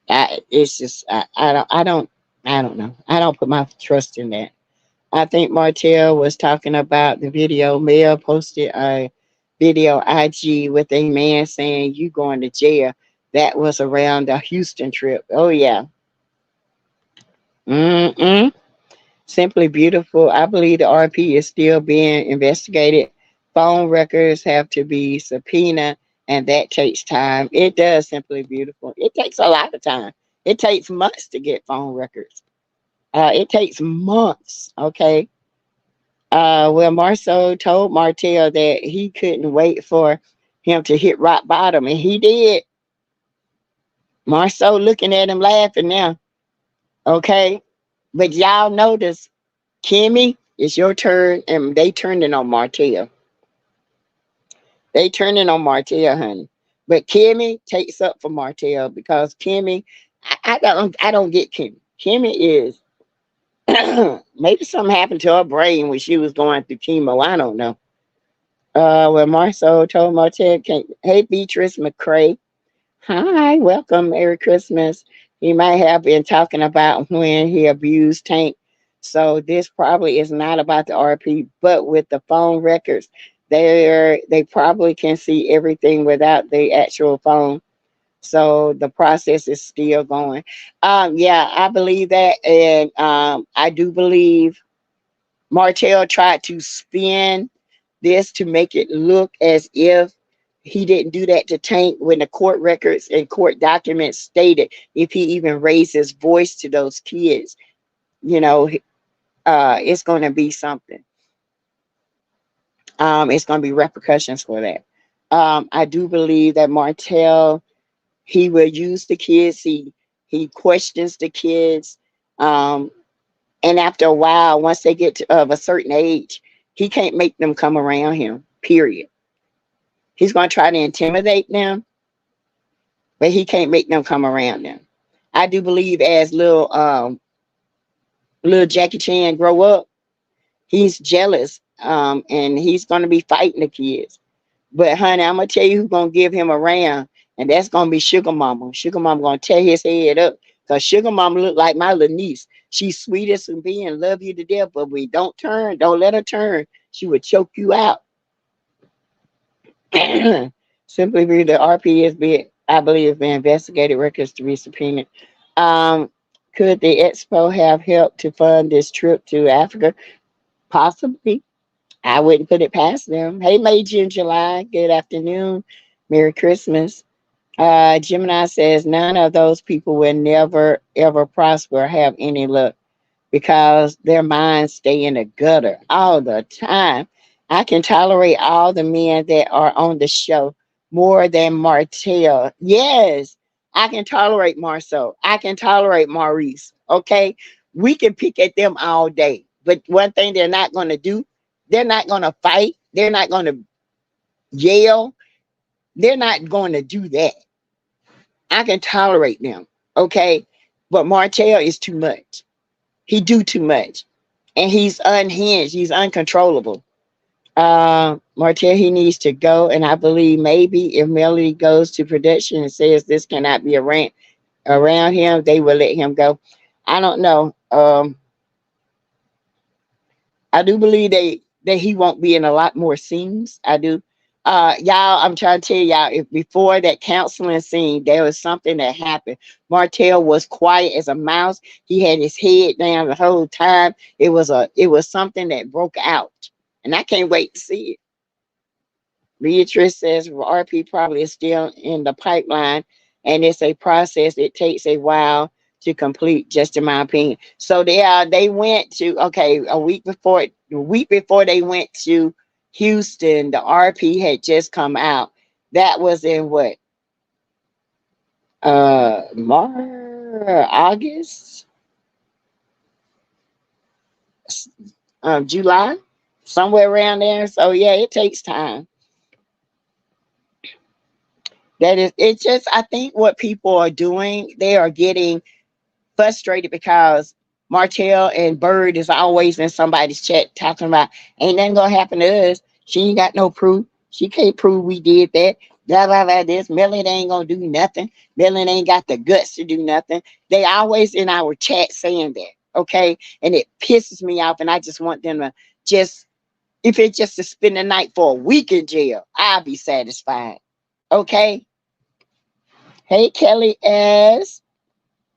it's just I don't know. I don't put my trust in that. I think Martell was talking about the video. Mel posted a video IG with a man saying you going to jail. That was around the Houston trip. Oh yeah. Mm-mm. Simply beautiful. I believe the RP is still being investigated. Phone records have to be subpoenaed, and that takes time. It does, simply beautiful. It takes a lot of time. It takes months to get phone records. It takes months. Okay. Well, Marceau told Martell that he couldn't wait for him to hit rock bottom, and he did. Marceau looking at him laughing now. Okay. But y'all notice, Kimmy, it's your turn, and they turning on Martell. They turning on Martell, honey. But Kimmy takes up for Martell because Kimmy, I don't get Kimmy. Kimmy is maybe something happened to her brain when she was going through chemo. I don't know. Well, Marceau told Martell, hey, Beatrice McCrae. Hi, welcome. Merry Christmas. He might have been talking about when he abused Tank. So this probably is not about the RP, but with the phone records, they probably can see everything without the actual phone. So the process is still going. Yeah, I believe that, and I do believe Martell tried to spin this to make it look as if he didn't do that to Tank when the court records and court documents stated if he even raised his voice to those kids, you know, it's going to be something. It's going to be repercussions for that. I do believe that Martell, he will use the kids. He questions the kids. Um, and after a while, once they get to, of a certain age, he can't make them come around him, period. He's going to try to intimidate them, but he can't make them come around them. I do believe as little Jackie Chan grow up, he's jealous, and he's going to be fighting the kids. But honey, I'm gonna tell you who's gonna give him a round, and that's gonna be Sugar Mama. Sugar Mama gonna tear his head up because Sugar Mama look like my little niece. She's sweet as can be and love you to death, but we don't let her turn. She would choke you out. Simply be the RP is being, I believe, has been investigated, records to be subpoenaed. Um, could the expo have helped to fund this trip to Africa? Possibly. I wouldn't put it past them. Hey, May, June, July. Good afternoon. Merry Christmas. Gemini says none of those people will never ever prosper or have any luck because their minds stay in the gutter all the time. I can tolerate all the men that are on the show more than Martell. Yes, I can tolerate Marceau. I can tolerate Maurice. Okay, we can pick at them all day. But one thing they're not going to do, they're not going to fight. They're not going to yell. They're not going to do that. I can tolerate them. Okay, but Martell is too much. He do too much, and he's unhinged. He's uncontrollable. Martell, he needs to go, and I believe maybe if Melody goes to production and says this cannot be around him, they will let him go. I don't know. I do believe that he won't be in a lot more scenes. I do. Y'all, I'm trying to tell y'all, if before that counseling scene, there was something that happened. Martell was quiet as a mouse. He had his head down the whole time. It was something that broke out. And I can't wait to see it. Beatrice says RP probably is still in the pipeline and it's a process. It takes a while to complete, just in my opinion. So they went to a week before they went to Houston, the RP had just come out. That was in what? August, July, somewhere around there. So yeah, it takes time. That is, it's just, I think what people are doing, they are getting frustrated because Martell and Bird is always in somebody's chat talking about ain't nothing gonna happen to us. She ain't got no proof. She can't prove we did that. Blah blah blah. This Melanie ain't gonna do nothing. Melanie ain't got the guts to do nothing. They always in our chat saying that. Okay, and it pisses me off, and I just want them to just, if it's just to spend the night for a week in jail, I'll be satisfied. Okay. Hey, Kelly S.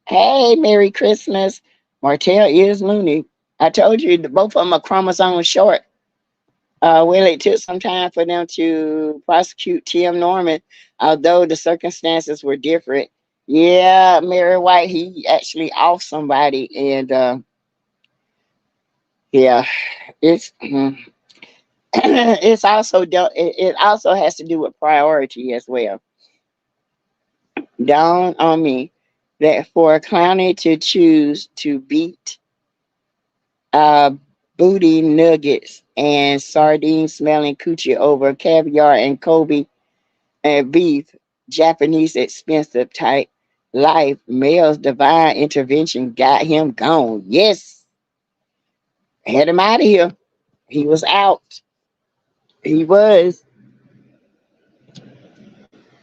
Hey, Merry Christmas. Martell is loony. I told you that both of them are chromosomes short. Well, it took some time for them to prosecute Tim Norman, although the circumstances were different. Yeah, Mary White, he actually off somebody, and Yeah, it's it's also it also has to do with priority as well. Dawn on me that for a clowny to choose to beat uh booty nuggets and sardine smelling coochie over caviar and Kobe and beef, Japanese expensive type life, male's divine intervention got him gone. Yes, had him out of here. He was out. He was.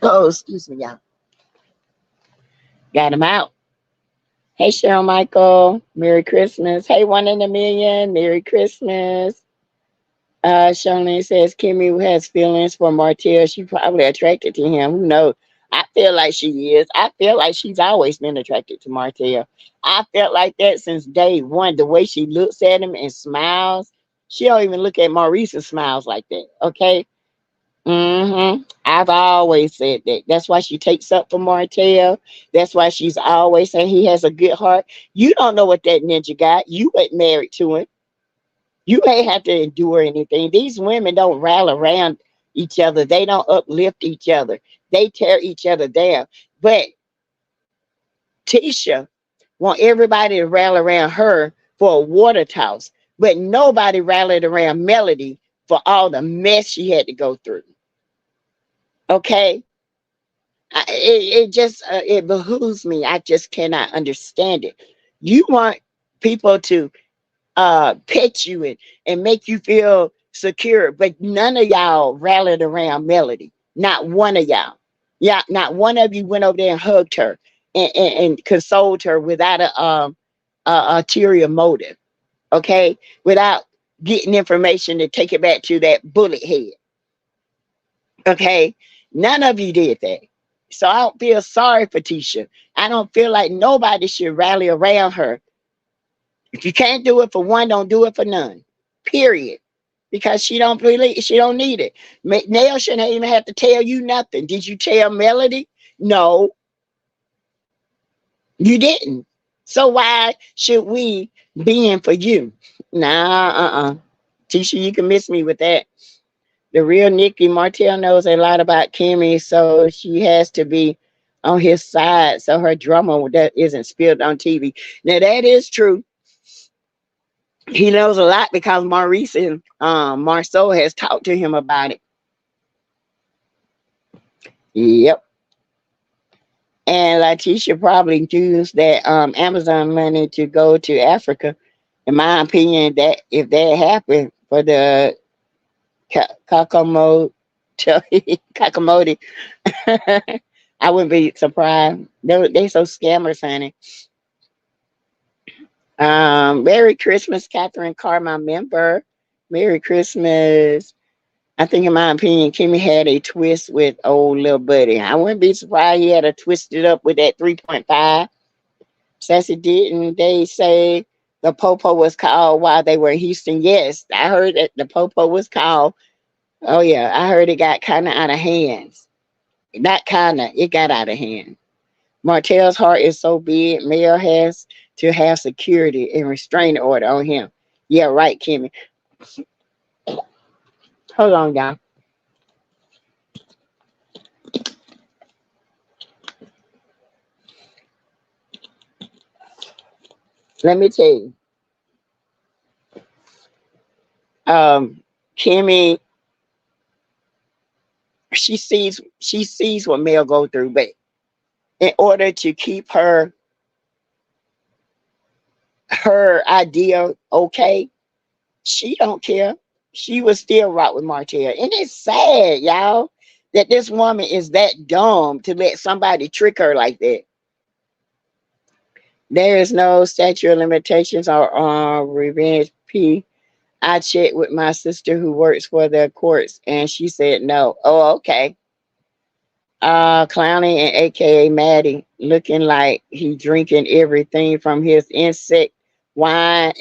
Oh, excuse me, y'all. Got him out. Hey, Cheryl Michael. Merry Christmas. Hey, 1 in a million. Merry Christmas. Charlene says Kimmy has feelings for Martell. She probably attracted to him. Who knows? I feel like she is. I feel like she's always been attracted to Martell. I felt like that since day one. The way she looks at him and smiles. She don't even look at Maurice and smiles like that. Okay. I've always said that. That's why she takes up for Martell. That's why she's always saying he has a good heart. You don't know what that ninja got. You ain't married to him. You ain't have to endure anything. These women don't rally around each other. They don't uplift each other. They tear each other down. But Tisha want everybody to rally around her for a water toss. But nobody rallied around Melody for all the mess she had to go through. Okay? It just it behooves me. I just cannot understand it. You want people to pet you and make you feel secure, but none of y'all rallied around Melody. Not one of y'all. Yeah, not one of you went over there and hugged her and consoled her without a ulterior motive. Okay, without getting information to take it back to that bullet head. Okay, none of you did that. So I don't feel sorry for Tisha. I don't feel like nobody should rally around her. If you can't do it for one, don't do it for none. Period. Because she don't need it. Nail shouldn't even have to tell you nothing. Did you tell Melody? No, you didn't. So why should we be in for you? Nah, Tisha, you can miss me with that. The real Nikki Martell knows a lot about Kimmy, so she has to be on his side so her drama that isn't spilled on TV. Now that is true. He knows a lot because Maurice and Marceau has talked to him about it. Yep. And Letitia probably used that Amazon money to go to Africa. In my opinion, that if that happened for the Kakamodi, Kakamodi, I wouldn't be surprised. They so scammers, honey. Merry Christmas, Catherine Carr, my member. Merry Christmas. I think, in my opinion, Kimmy had a twist with old little buddy. I wouldn't be surprised he had a twisted up with that 3.5. Sassy didn't they say the Popo was called while they were in Houston? Yes, I heard that the Popo was called. Oh, yeah, I heard it got kind of out of hands. Not kind of, it got out of hand. Martell's heart is so big, Mel has to have security and restraining order on him. Yeah, right, Kimmy. Hold on, y'all. Let me tell you. Kimmy, she sees what Mel go through, but in order to keep her idea okay, she don't care. She was still rock with Martell. And it's sad, y'all, that this woman is that dumb to let somebody trick her like that. There is no statute of limitations or revenge. P. I checked with my sister who works for the courts and she said no. Oh, okay. Clowny and aka Maddie looking like he drinking everything from his insect wine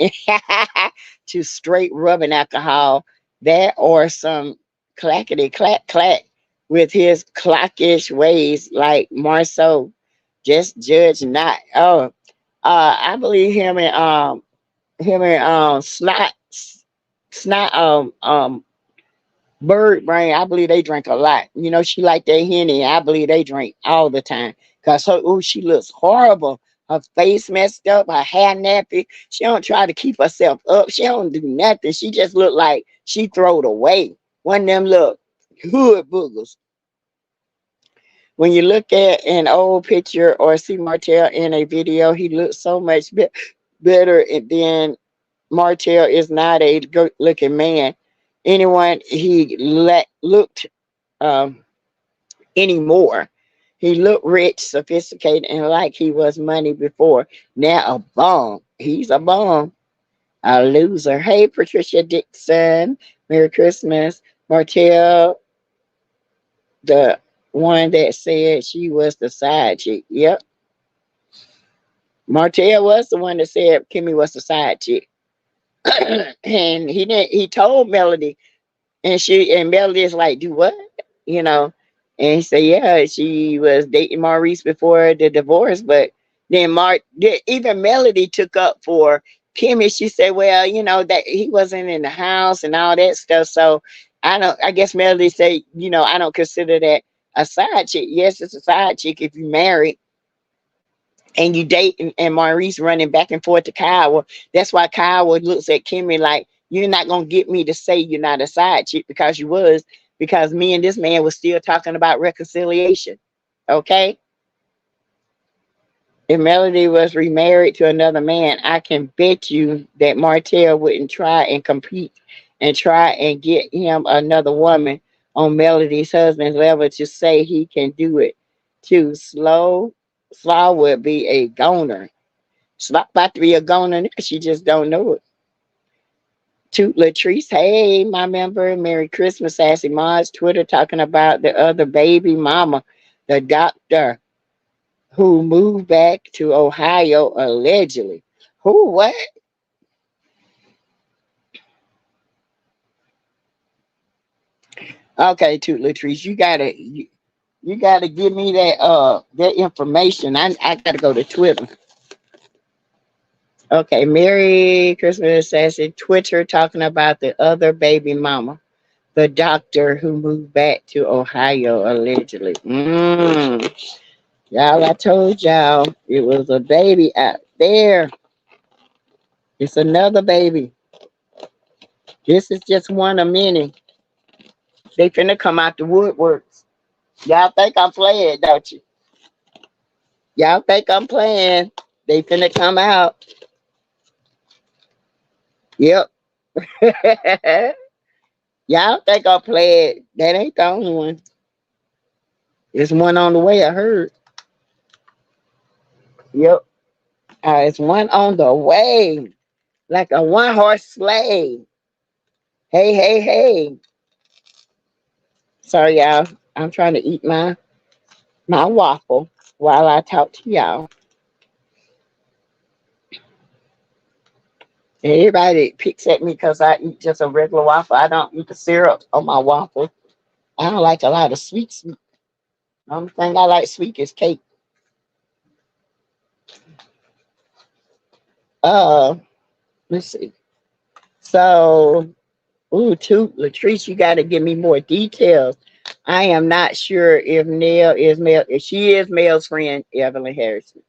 to straight rubbing alcohol. That or some clackety clack clack with his clockish ways like Marceau. Just judge not. Oh, I believe him and Snot. Snot Bird Brain, I believe they drink a lot. You know, she like that Henny. I believe they drink all the time. Cause her, ooh, she looks horrible. Her face messed up, her hair nappy. She don't try to keep herself up. She don't do nothing. She just look like she throwed away. One of them look hood boogers. When you look at an old picture or see Martell in a video, he looks so much better than Martell is not a good looking man. Anyone he looked um, anymore. He looked rich, sophisticated, and like he was money before. Now a bum. He's a bum. A loser. Hey, Patricia Dixon. Merry Christmas. Martell, the one that said she was the side chick. Yep. Martell was the one that said Kimmy was the side chick. And he told Melody. And Melody is like, do what? You know. And he said, yeah, she was dating Maurice before the divorce, but then even Melody took up for Kimmy. She said, well, you know, that he wasn't in the house and all that stuff. So I guess Melody said, you know, I don't consider that a side chick. Yes, it's a side chick if you married and you date and Maurice running back and forth to Kyle. That's why Kyle looks at Kimmy like, you're not gonna get me to say you're not a side chick because you was, because me and this man was still talking about reconciliation. Okay. If Melody was remarried to another man, I can bet you that Martell wouldn't try and compete and try and get him another woman on Melody's husband's level to say he can do it too. Slow would be a goner. Slow about to be a goner. She just don't know it. To Latrice, hey, my member, Merry Christmas, Sassy Mars, Twitter talking about the other baby mama, the doctor who moved back to Ohio allegedly. Who, what? Okay, to Latrice, you gotta give me that information. I gotta go to Twitter. Okay, Merry Christmas, Sassy. Twitter talking about the other baby mama, the doctor who moved back to Ohio allegedly. Y'all, I told y'all it was a baby out there. It's another baby. This is just one of many. They finna come out the woodworks. Y'all think I'm playing, don't you? Y'all think I'm playing. They finna come out. Yep. Y'all think I'm playing. That ain't the only one. There's one on the way, I heard. Yep. It's one on the way. Like a one horse sleigh. Hey, hey, hey. Sorry, y'all. I'm trying to eat my waffle while I talk to y'all. Everybody picks at me because I eat just a regular waffle. I don't eat the syrup on my waffle. I don't like a lot of sweet. The only thing I like sweet is cake. Uh, let's see. So, ooh, too, Latrice, you got to give me more details. I am not sure if Nell is Mel. If she is Mel's friend, Evelyn Harrison.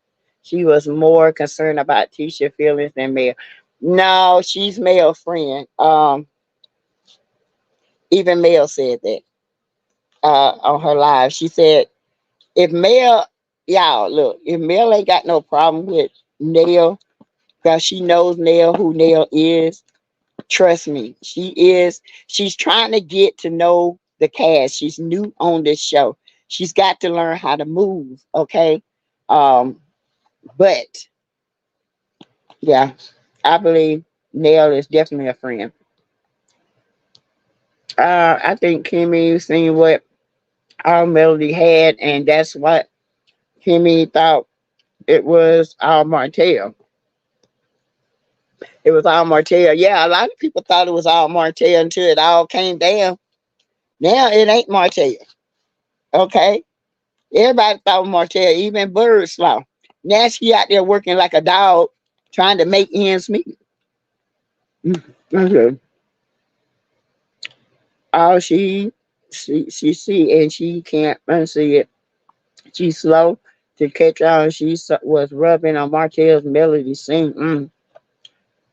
She was more concerned about Tisha feelings than Mel. No, she's Mel's friend. Even Mel said that on her live. She said, if Mel, y'all, look, if Mel ain't got no problem with Nell, because she knows Nell, who Nell is, trust me, she's trying to get to know the cast. She's new on this show. She's got to learn how to move, okay? Um, but yeah, I believe Nell is definitely a friend. I think Kimmy seen what our Melody had, and that's what Kimmy thought it was our Martell. It was all Martell. Yeah, a lot of people thought it was all Martell until it all came down. Now it ain't Martell. Okay? Everybody thought Martell, even Birdslaw. Now she out there working like a dog, trying to make ends meet. Okay. All she see and she can't unsee it. She's slow to catch on. Was rubbing on Martell's melody sing.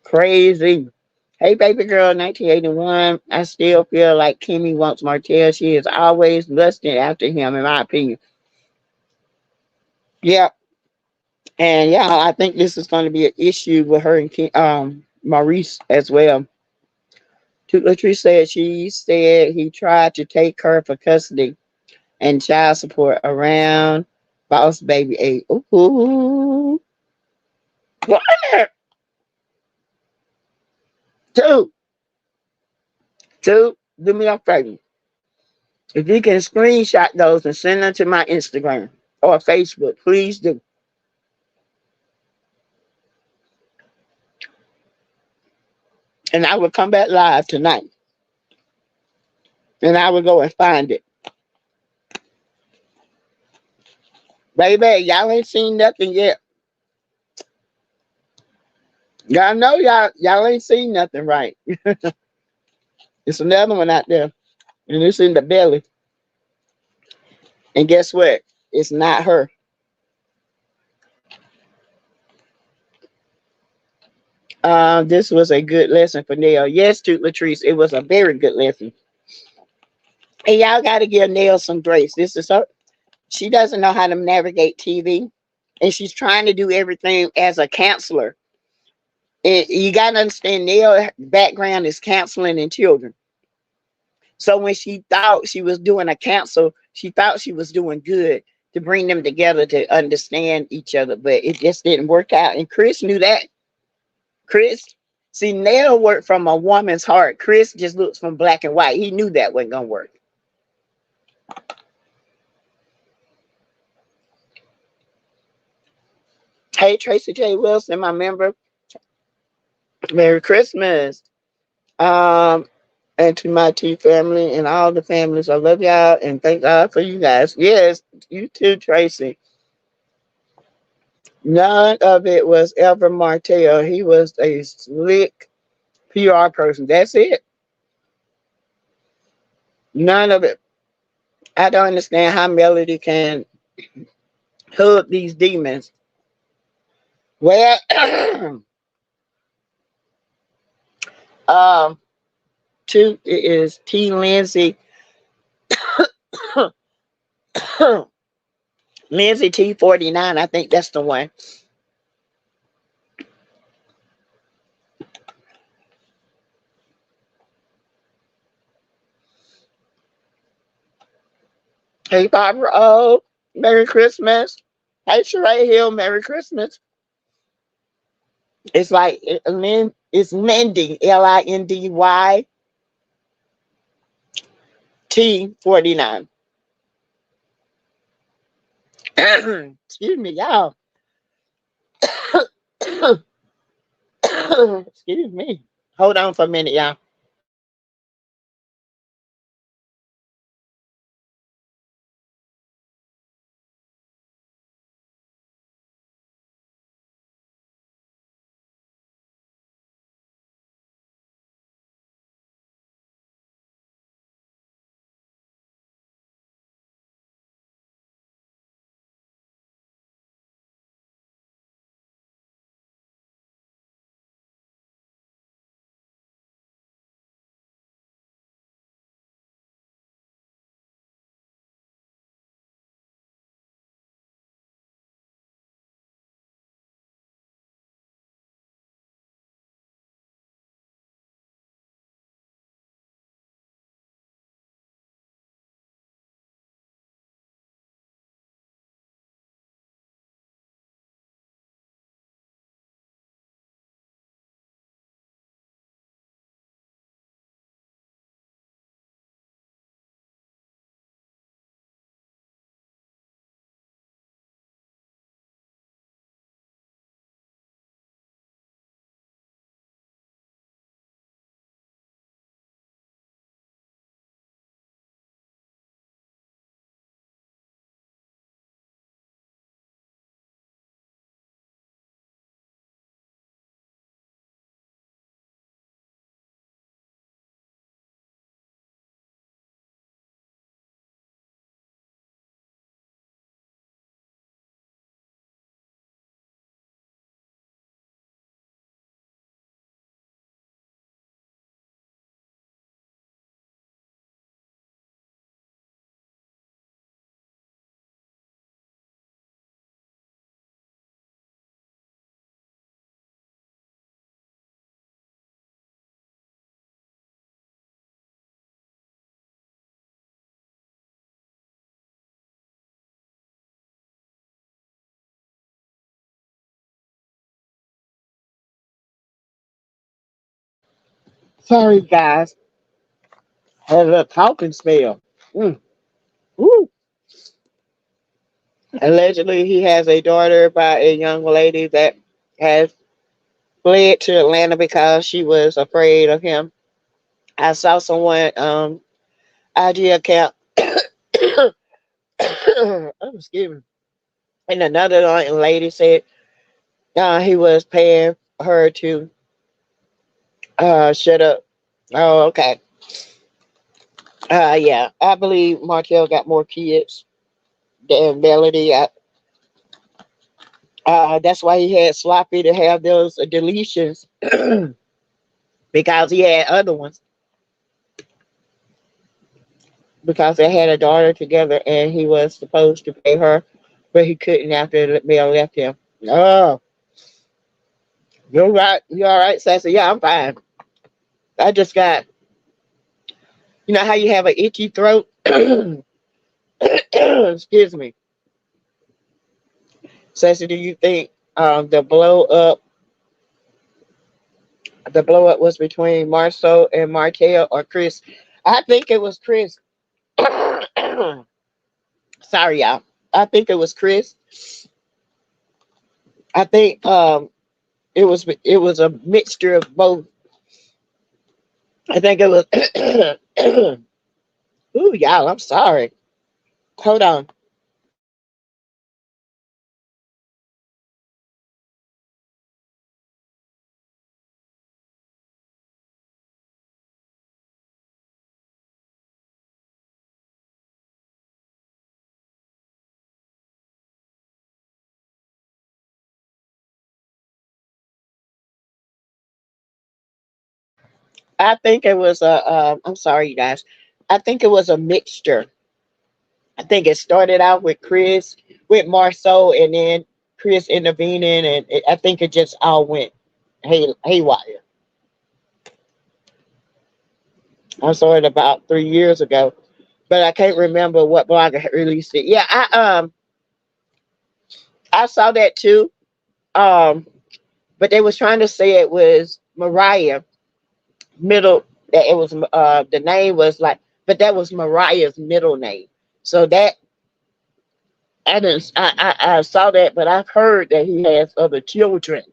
Crazy. Hey, baby girl, 1981. I still feel like Kimmy wants Martell. She is always lusting after him, in my opinion. Yeah, and yeah, I think this is going to be an issue with her and Maurice as well. Latrice said she said he tried to take her for custody and child support around Boss Baby 8. Ooh, what? Two, do me a favor. If you can screenshot those and send them to my Instagram or Facebook, please do. And I will come back live tonight. And I will go and find it. Baby, y'all ain't seen nothing yet. Y'all know y'all ain't seen nothing right. It's another one out there. And it's in the belly. And guess what? It's not her. This was a good lesson for Nail. Yes, to Latrice, it was a very good lesson. And y'all got to give Nail some grace. This is her. She doesn't know how to navigate TV, and she's trying to do everything as a counselor. And you got to understand, Nail background is counseling in children. So when she thought she was doing a counsel, she thought she was doing good to bring them together to understand each other, but it just didn't work out. And Chris knew that. Chris, see, Nail worked from a woman's heart. Chris just looks from black and white. He knew that wasn't gonna work. Hey, Tracy J. Wilson, my member. Merry Christmas. Um, and to my T family and all the families, I love y'all and thank God for you guys. Yes, you too, Tracy. None of it was ever Martell. He was a slick PR person. That's it. None of it. I don't understand how Melody can hug these demons. Well, um, two is T. Lindsay, Lindsay T49. I think that's the one. Hey, Barbara O. Merry Christmas. Hey, Sheree Hill. Merry Christmas. It's like it's Lindy, Lindy T49. Excuse me, y'all. Excuse me. Hold on for a minute, y'all. Sorry, guys. Had a little talking spell. Mm. Woo. Allegedly, he has a daughter by a young lady that has fled to Atlanta because she was afraid of him. I saw someone IG account. Oh, excuse me. And another lady said he was paying her to shut up. Oh, okay. Yeah, I believe Martell got more kids than Melody. That's why he had Sloppy to have those deletions because he had other ones because they had a daughter together and he was supposed to pay her, but he couldn't after Mel left him. Oh, you're right. You all right, Sassy? Yeah, I'm fine. I just got, you know how you have an itchy throat? Excuse me. Sassy, do you think the blow up was between Marceau and Martell or Chris? I think it was Chris. Sorry, y'all. I think it was Chris. I think it was a mixture of both. I think it was. Ooh, y'all. I'm sorry. Hold on. I think it was a. I'm sorry, you guys. I think it was a mixture. I think it started out with Chris, with Marceau, and then Chris intervening, and I think it just all went haywire. I saw it about 3 years ago, but I can't remember what blogger had released it. Yeah, I saw that too. Um, but they was trying to say it was Mariah middle. That it was the name was like, but that was Mariah's middle name. So that I didn't. I saw that, but I've heard that he has other children.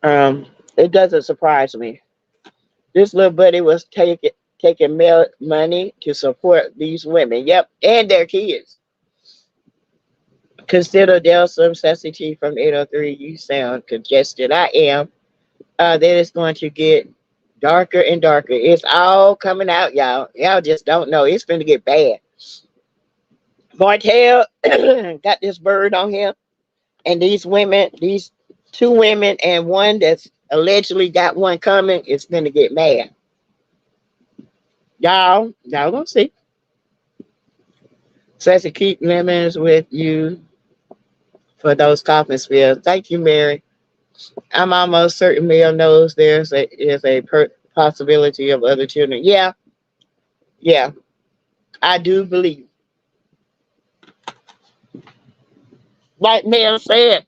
It doesn't surprise me. This little buddy was taking money to support these women. Yep, and their kids. Consider Del some Sassy from 803. You sound congested. I am. Then it's going to get darker and darker. It's all coming out, y'all. Y'all just don't know. It's going to get bad. Martell got this bird on him, and these two women, and one that's allegedly got one coming, is going to get mad. Y'all gonna see. Says to keep lemons with you for those coffin spills. Thank you, Mary. I'm almost certain Mel knows there's a possibility of other children. Yeah, yeah, I do believe. Like Mel said,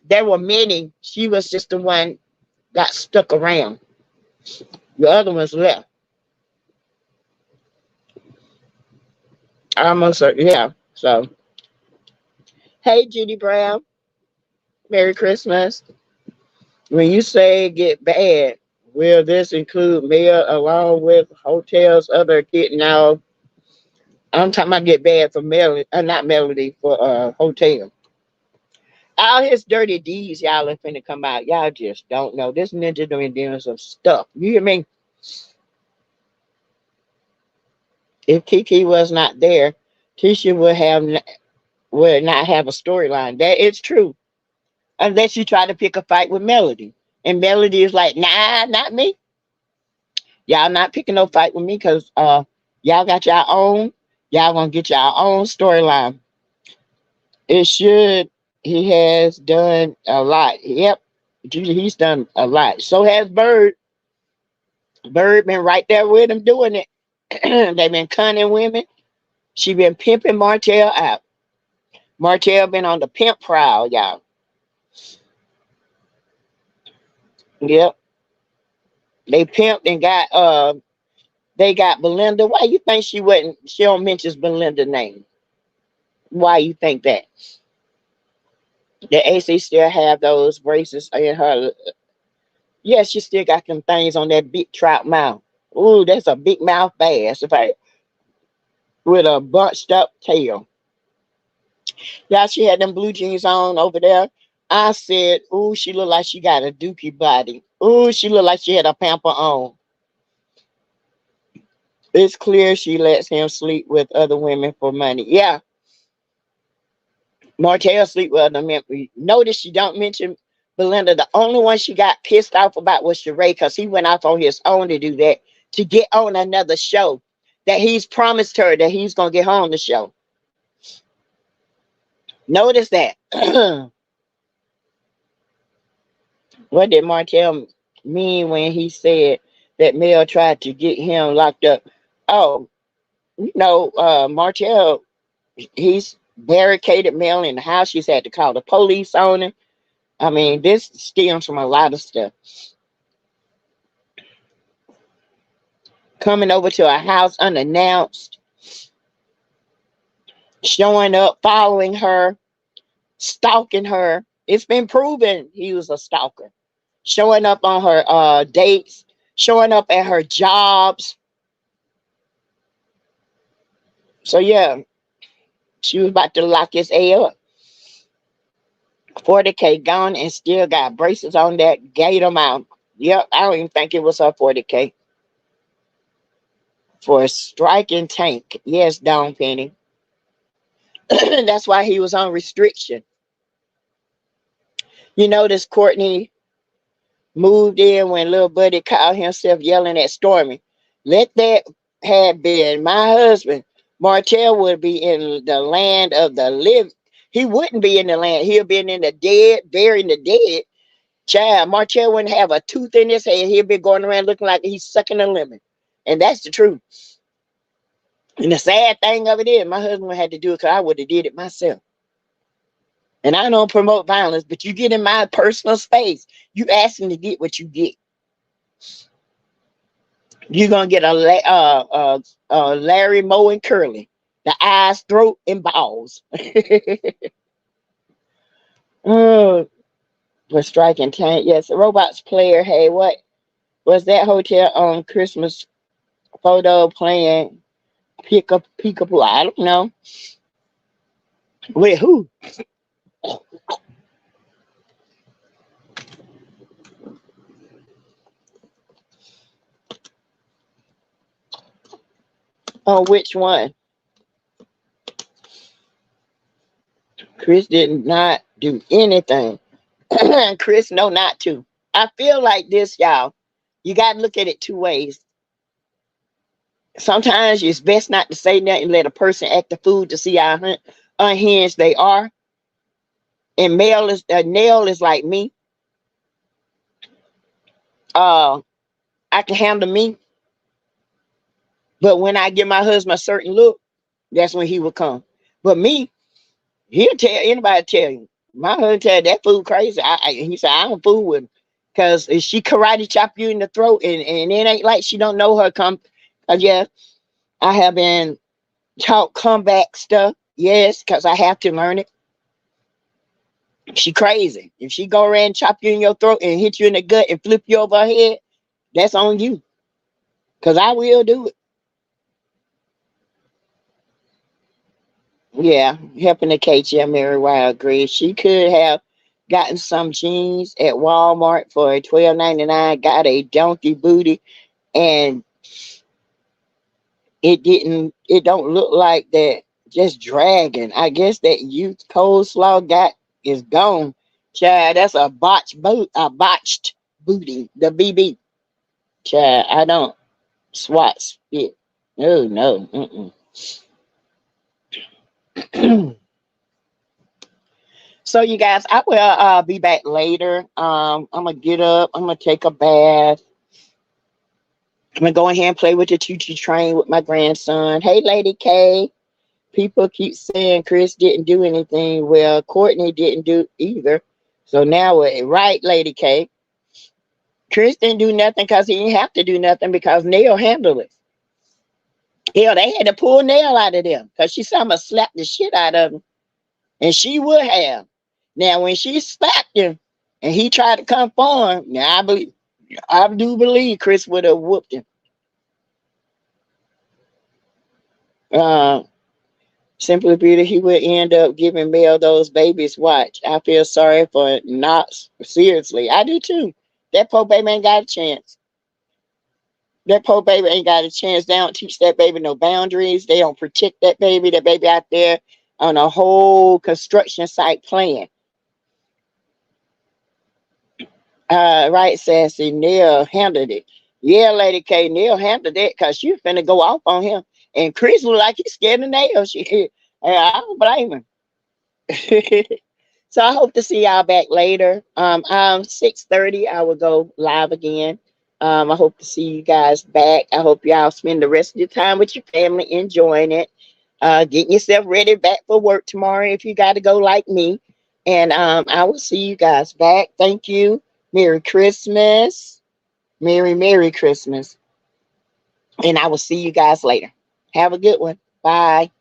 there were many. She was just the one got stuck around. The other ones left. I almost certain, yeah. So, hey, Judy Brown, Merry Christmas. When you say get bad, will this include Mel along with hotels, other kid? Now, I'm talking about get bad for Melody, not Melody, for hotel. All his dirty deeds, y'all are finna come out. Y'all just don't know. This ninja doing some stuff. You hear me? If Kiki was not there, Tisha would not have a storyline. That is true. Unless you try to pick a fight with Melody. And Melody is like, nah, not me. Y'all not picking no fight with me because y'all got y'all own. Y'all gonna get y'all own storyline. It should. He has done a lot. Yep. He's done a lot. So has Bird. Bird been right there with him doing it. They've been cunning women. She been pimping Martell out. Martell been on the pimp prowl, y'all. Yep. They pimped and got they got Belinda. Why you think she don't mention Belinda's name? Why you think that? The AC still have those braces in her. Yeah, she still got them things on that big trout mouth. Ooh, that's a big mouth bass if I with a bunched up tail. Yeah, she had them blue jeans on over there. I said, ooh, she looked like she got a dookie body. Ooh, she looked like she had a pamper on. It's clear she lets him sleep with other women for money. Yeah, Martell sleep with other men. Notice she don't mention Belinda. The only one she got pissed off about was Sheree because he went off on his own to do that, to get on another show that he's promised her that he's going to get her on the show. Notice that. What did Martell mean when he said that Mel tried to get him locked up? Oh, Martell, he's barricaded Mel in the house. She's had to call the police on him. I mean, this stems from a lot of stuff. Coming over to a house unannounced, showing up, following her, stalking her. It's been proven he was a stalker. Showing up on her dates, showing up at her jobs. So yeah, she was about to lock his A up. 40K gone and still got braces on that gator mouth. Yep, I don't even think it was her 40K. For a striking tank. Yes, Dawn Penny. That's why he was on restriction. You notice Courtney moved in when little buddy called himself yelling at Stormy. Let that had been my husband. Martell would be in the land of the living. He wouldn't be in the land. He'll be in the dead, burying the dead. Child, Martell wouldn't have a tooth in his head. He'll be going around looking like he's sucking a lemon. And that's the truth. And the sad thing of it is, my husband had to do it because I would have did it myself. And I don't promote violence, but you get in my personal space, you asking to get what you get. You're gonna get a Larry Moe and Curly, the eyes, throat, and balls. Oh, for striking tank. Yes, robots player. Hey, what was that hotel on Christmas photo playing peekaboo? I don't know. With who? Oh, which one? Chris did not do anything. Chris know not to. I feel like this, y'all. You got to look at it two ways. Sometimes it's best not to say nothing and let a person act the fool to see how unhinged they are. And Nell is like me. I can handle me. But when I give my husband a certain look, that's when he will come. But me, he'll tell anybody tell you. My husband tell that fool crazy. He said, I don't fool with him. Because if she karate chop you in the throat and it ain't like she don't know her yeah, I have been taught comeback stuff. Yes, because I have to learn it. She crazy. If she go around and chop you in your throat and hit you in the gut and flip you over her head, that's on you. Because I will do it. Yeah, helping the case. Yeah, Mary Wild agrees. She could have gotten some jeans at Walmart for $12.99, got a donkey booty, and it don't look like that, just dragging. I guess that youth coleslaw got is gone. Child, that's a botched booty, the BB. Child, I don't swat spit. Oh no. So you guys, I will be back later. I'm gonna get up, I'm gonna take a bath. I'm gonna go ahead and play with the choo-choo train with my grandson. Hey, Lady K. People keep saying Chris didn't do anything. Well, Courtney didn't do either. So now we're right, Lady K. Chris didn't do nothing because he didn't have to do nothing because Neil handled it. Hell, they had to pull Neil out of them because she saw him slap the shit out of him. And she would have. Now, when she slapped him and he tried to come for him, now I do believe Chris would have whooped him. Uh, Simply Beauty, he would end up giving Mel those babies. Watch. I feel sorry for Knotts. Seriously, I do too. That poor baby ain't got a chance. That poor baby ain't got a chance. They don't teach that baby no boundaries. They don't protect that baby. That baby out there on a whole construction site playing. Right, Sassy. Neil handled it. Yeah, Lady K. Neil handled it because she finna go off on him. And Chris look like he's scared of Neil. I don't blame him. So I hope to see y'all back later. 6:30, I will go live again. I hope to see you guys back. I hope y'all spend the rest of your time with your family enjoying it. Getting yourself ready back for work tomorrow if you got to go like me. And I will see you guys back. Thank you. Merry Christmas. Merry Christmas. And I will see you guys later. Have a good one. Bye.